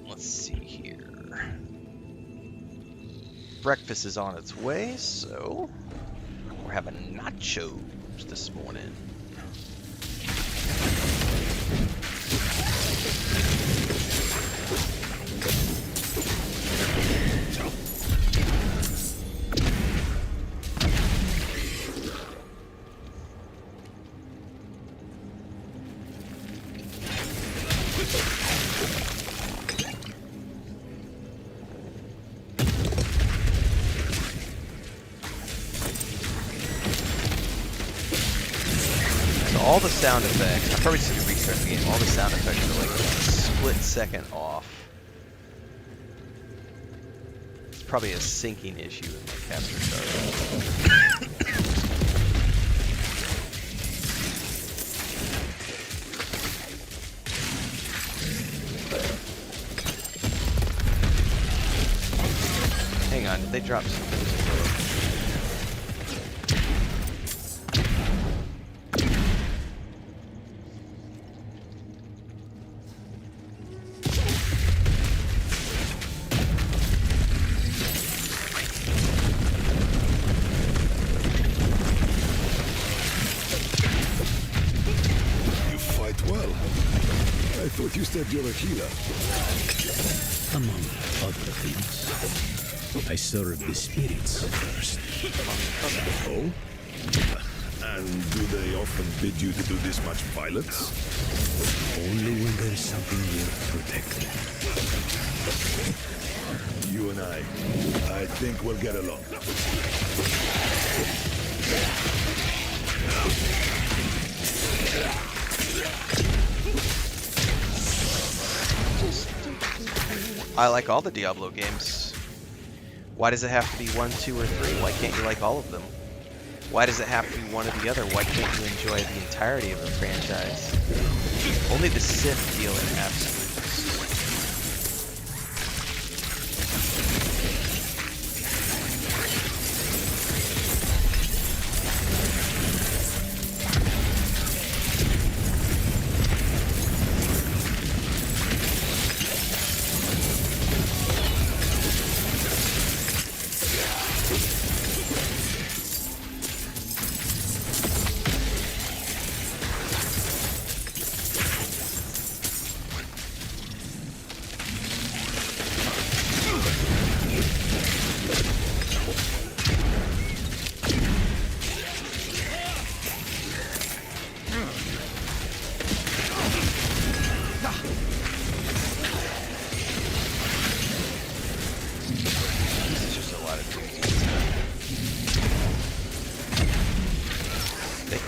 Alright, let's see here. Breakfast is on its way, so we're having nachos this morning. All the sound effects, I probably just need to restart the game. All the sound effects are like a split second off. It's probably a syncing issue in my capture card. Hang on, did they drop something? You said you're a healer. Among other things, I serve the spirits first. Oh? And do they often bid you to do this much violence? Only when there's something worth protecting. You and I think we'll get along. I like all the Diablo games. Why does it have to be 1, 2, or 3? Why can't you like all of them? Why does it have to be one or the other? Why can't you enjoy the entirety of the franchise? Only the Sith deal in absolutes.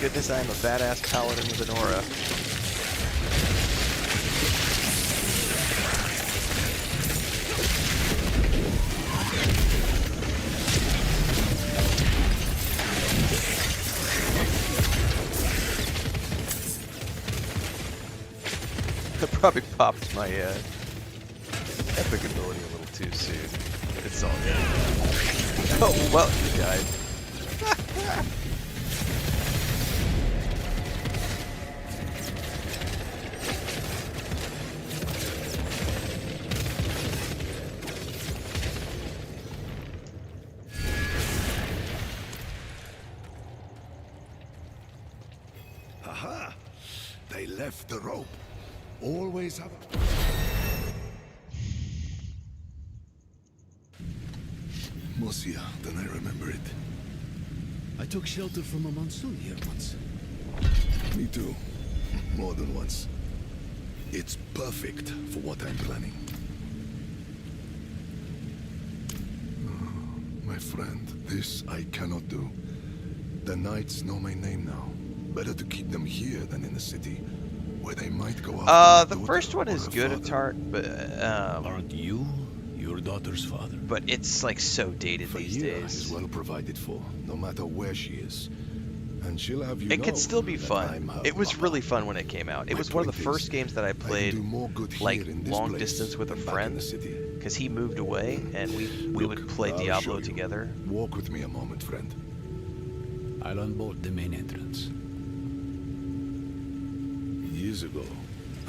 Goodness, I am a badass paladin with an aura. I probably popped my epic ability a little too soon. It's all good. Oh, well, you died. Aha! They left the rope. Always have. Mosia, then I remember it. I took shelter from a monsoon here once. Me too. More than once. It's perfect for what I'm planning. Oh, my friend, this I cannot do. The knights know my name now. Better to keep them here than in the city, where they might go out. The first one is good at heart, but aren't you your daughter's father? But it's like so dated these days. Is well provided for, no matter where she is, and she'll have you. It could still be fun. It was really fun when it came out. It was one of the first games that I played like long distance with a friend, because he moved away and we would play Diablo together. Walk with me a moment, friend. I'll unbolt the main entrance. Years ago,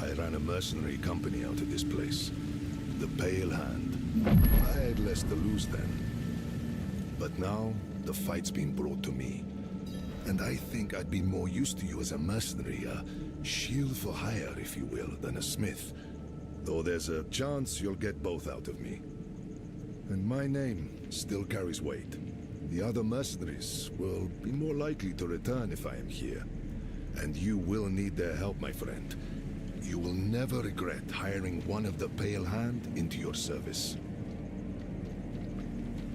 I ran a mercenary company out of this place. the Pale Hand. I had less to lose then. But now, the fight's been brought to me. And I think I'd be more used to you as a mercenary, a shield for hire, if you will, than a smith. Though there's a chance you'll get both out of me. And my name still carries weight. The other mercenaries will be more likely to return if I am here. And you will need their help, my friend. You will never regret hiring one of the Pale Hand into your service.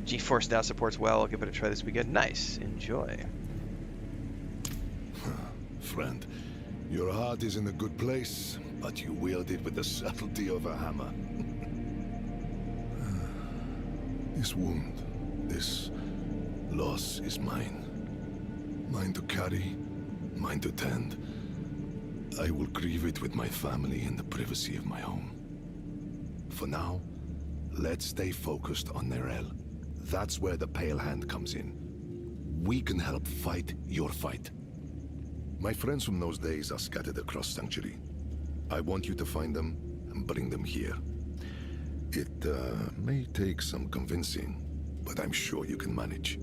GeForce now supports WoW. I'll give it a try this weekend. Nice. Enjoy. Friend, your heart is in a good place, but you wield it with the subtlety of a hammer. This wound, this loss is mine. Mine to carry, mine to tend. I will grieve it with my family in the privacy of my home. For now, let's stay focused on Nerel. That's where the Pale Hand comes in. We can help fight your fight. My friends from those days are scattered across Sanctuary. I want you to find them and bring them here. It may take some convincing, but I'm sure you can manage.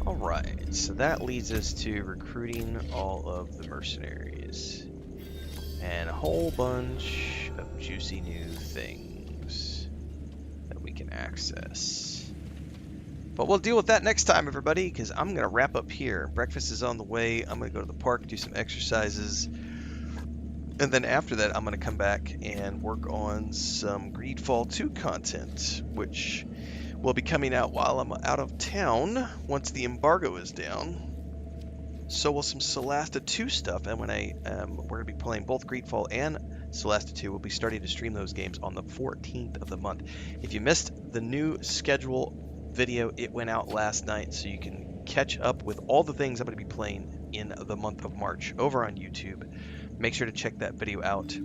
Alright, so that leads us to recruiting all of the mercenaries. And a whole bunch of juicy new things that we can access. But we'll deal with that next time, everybody, because I'm going to wrap up here. Breakfast is on the way. I'm going to go to the park, do some exercises. And then after that, I'm going to come back and work on some Greedfall 2 content, which will be coming out while I'm out of town once the embargo is down. So will some Solasta 2 stuff, and when we're going to be playing both Greedfall and Solasta 2, we'll be starting to stream those games on the 14th of the month. If you missed the new schedule video, it went out last night, so you can catch up with all the things I'm going to be playing in the month of March over on YouTube. Make sure to check that video out.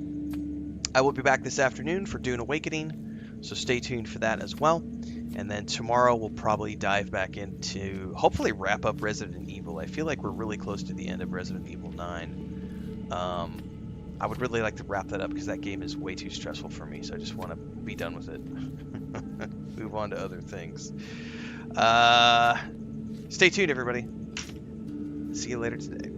I will be back this afternoon for Dune Awakening, so stay tuned for that as well. And then tomorrow we'll probably dive back into, hopefully wrap up Resident Evil. I feel like we're really close to the end of Resident Evil 9. I would really like to wrap that up because that game is way too stressful for me, so I just want to be done with it. Move on to other things. Stay tuned, everybody. See you later today.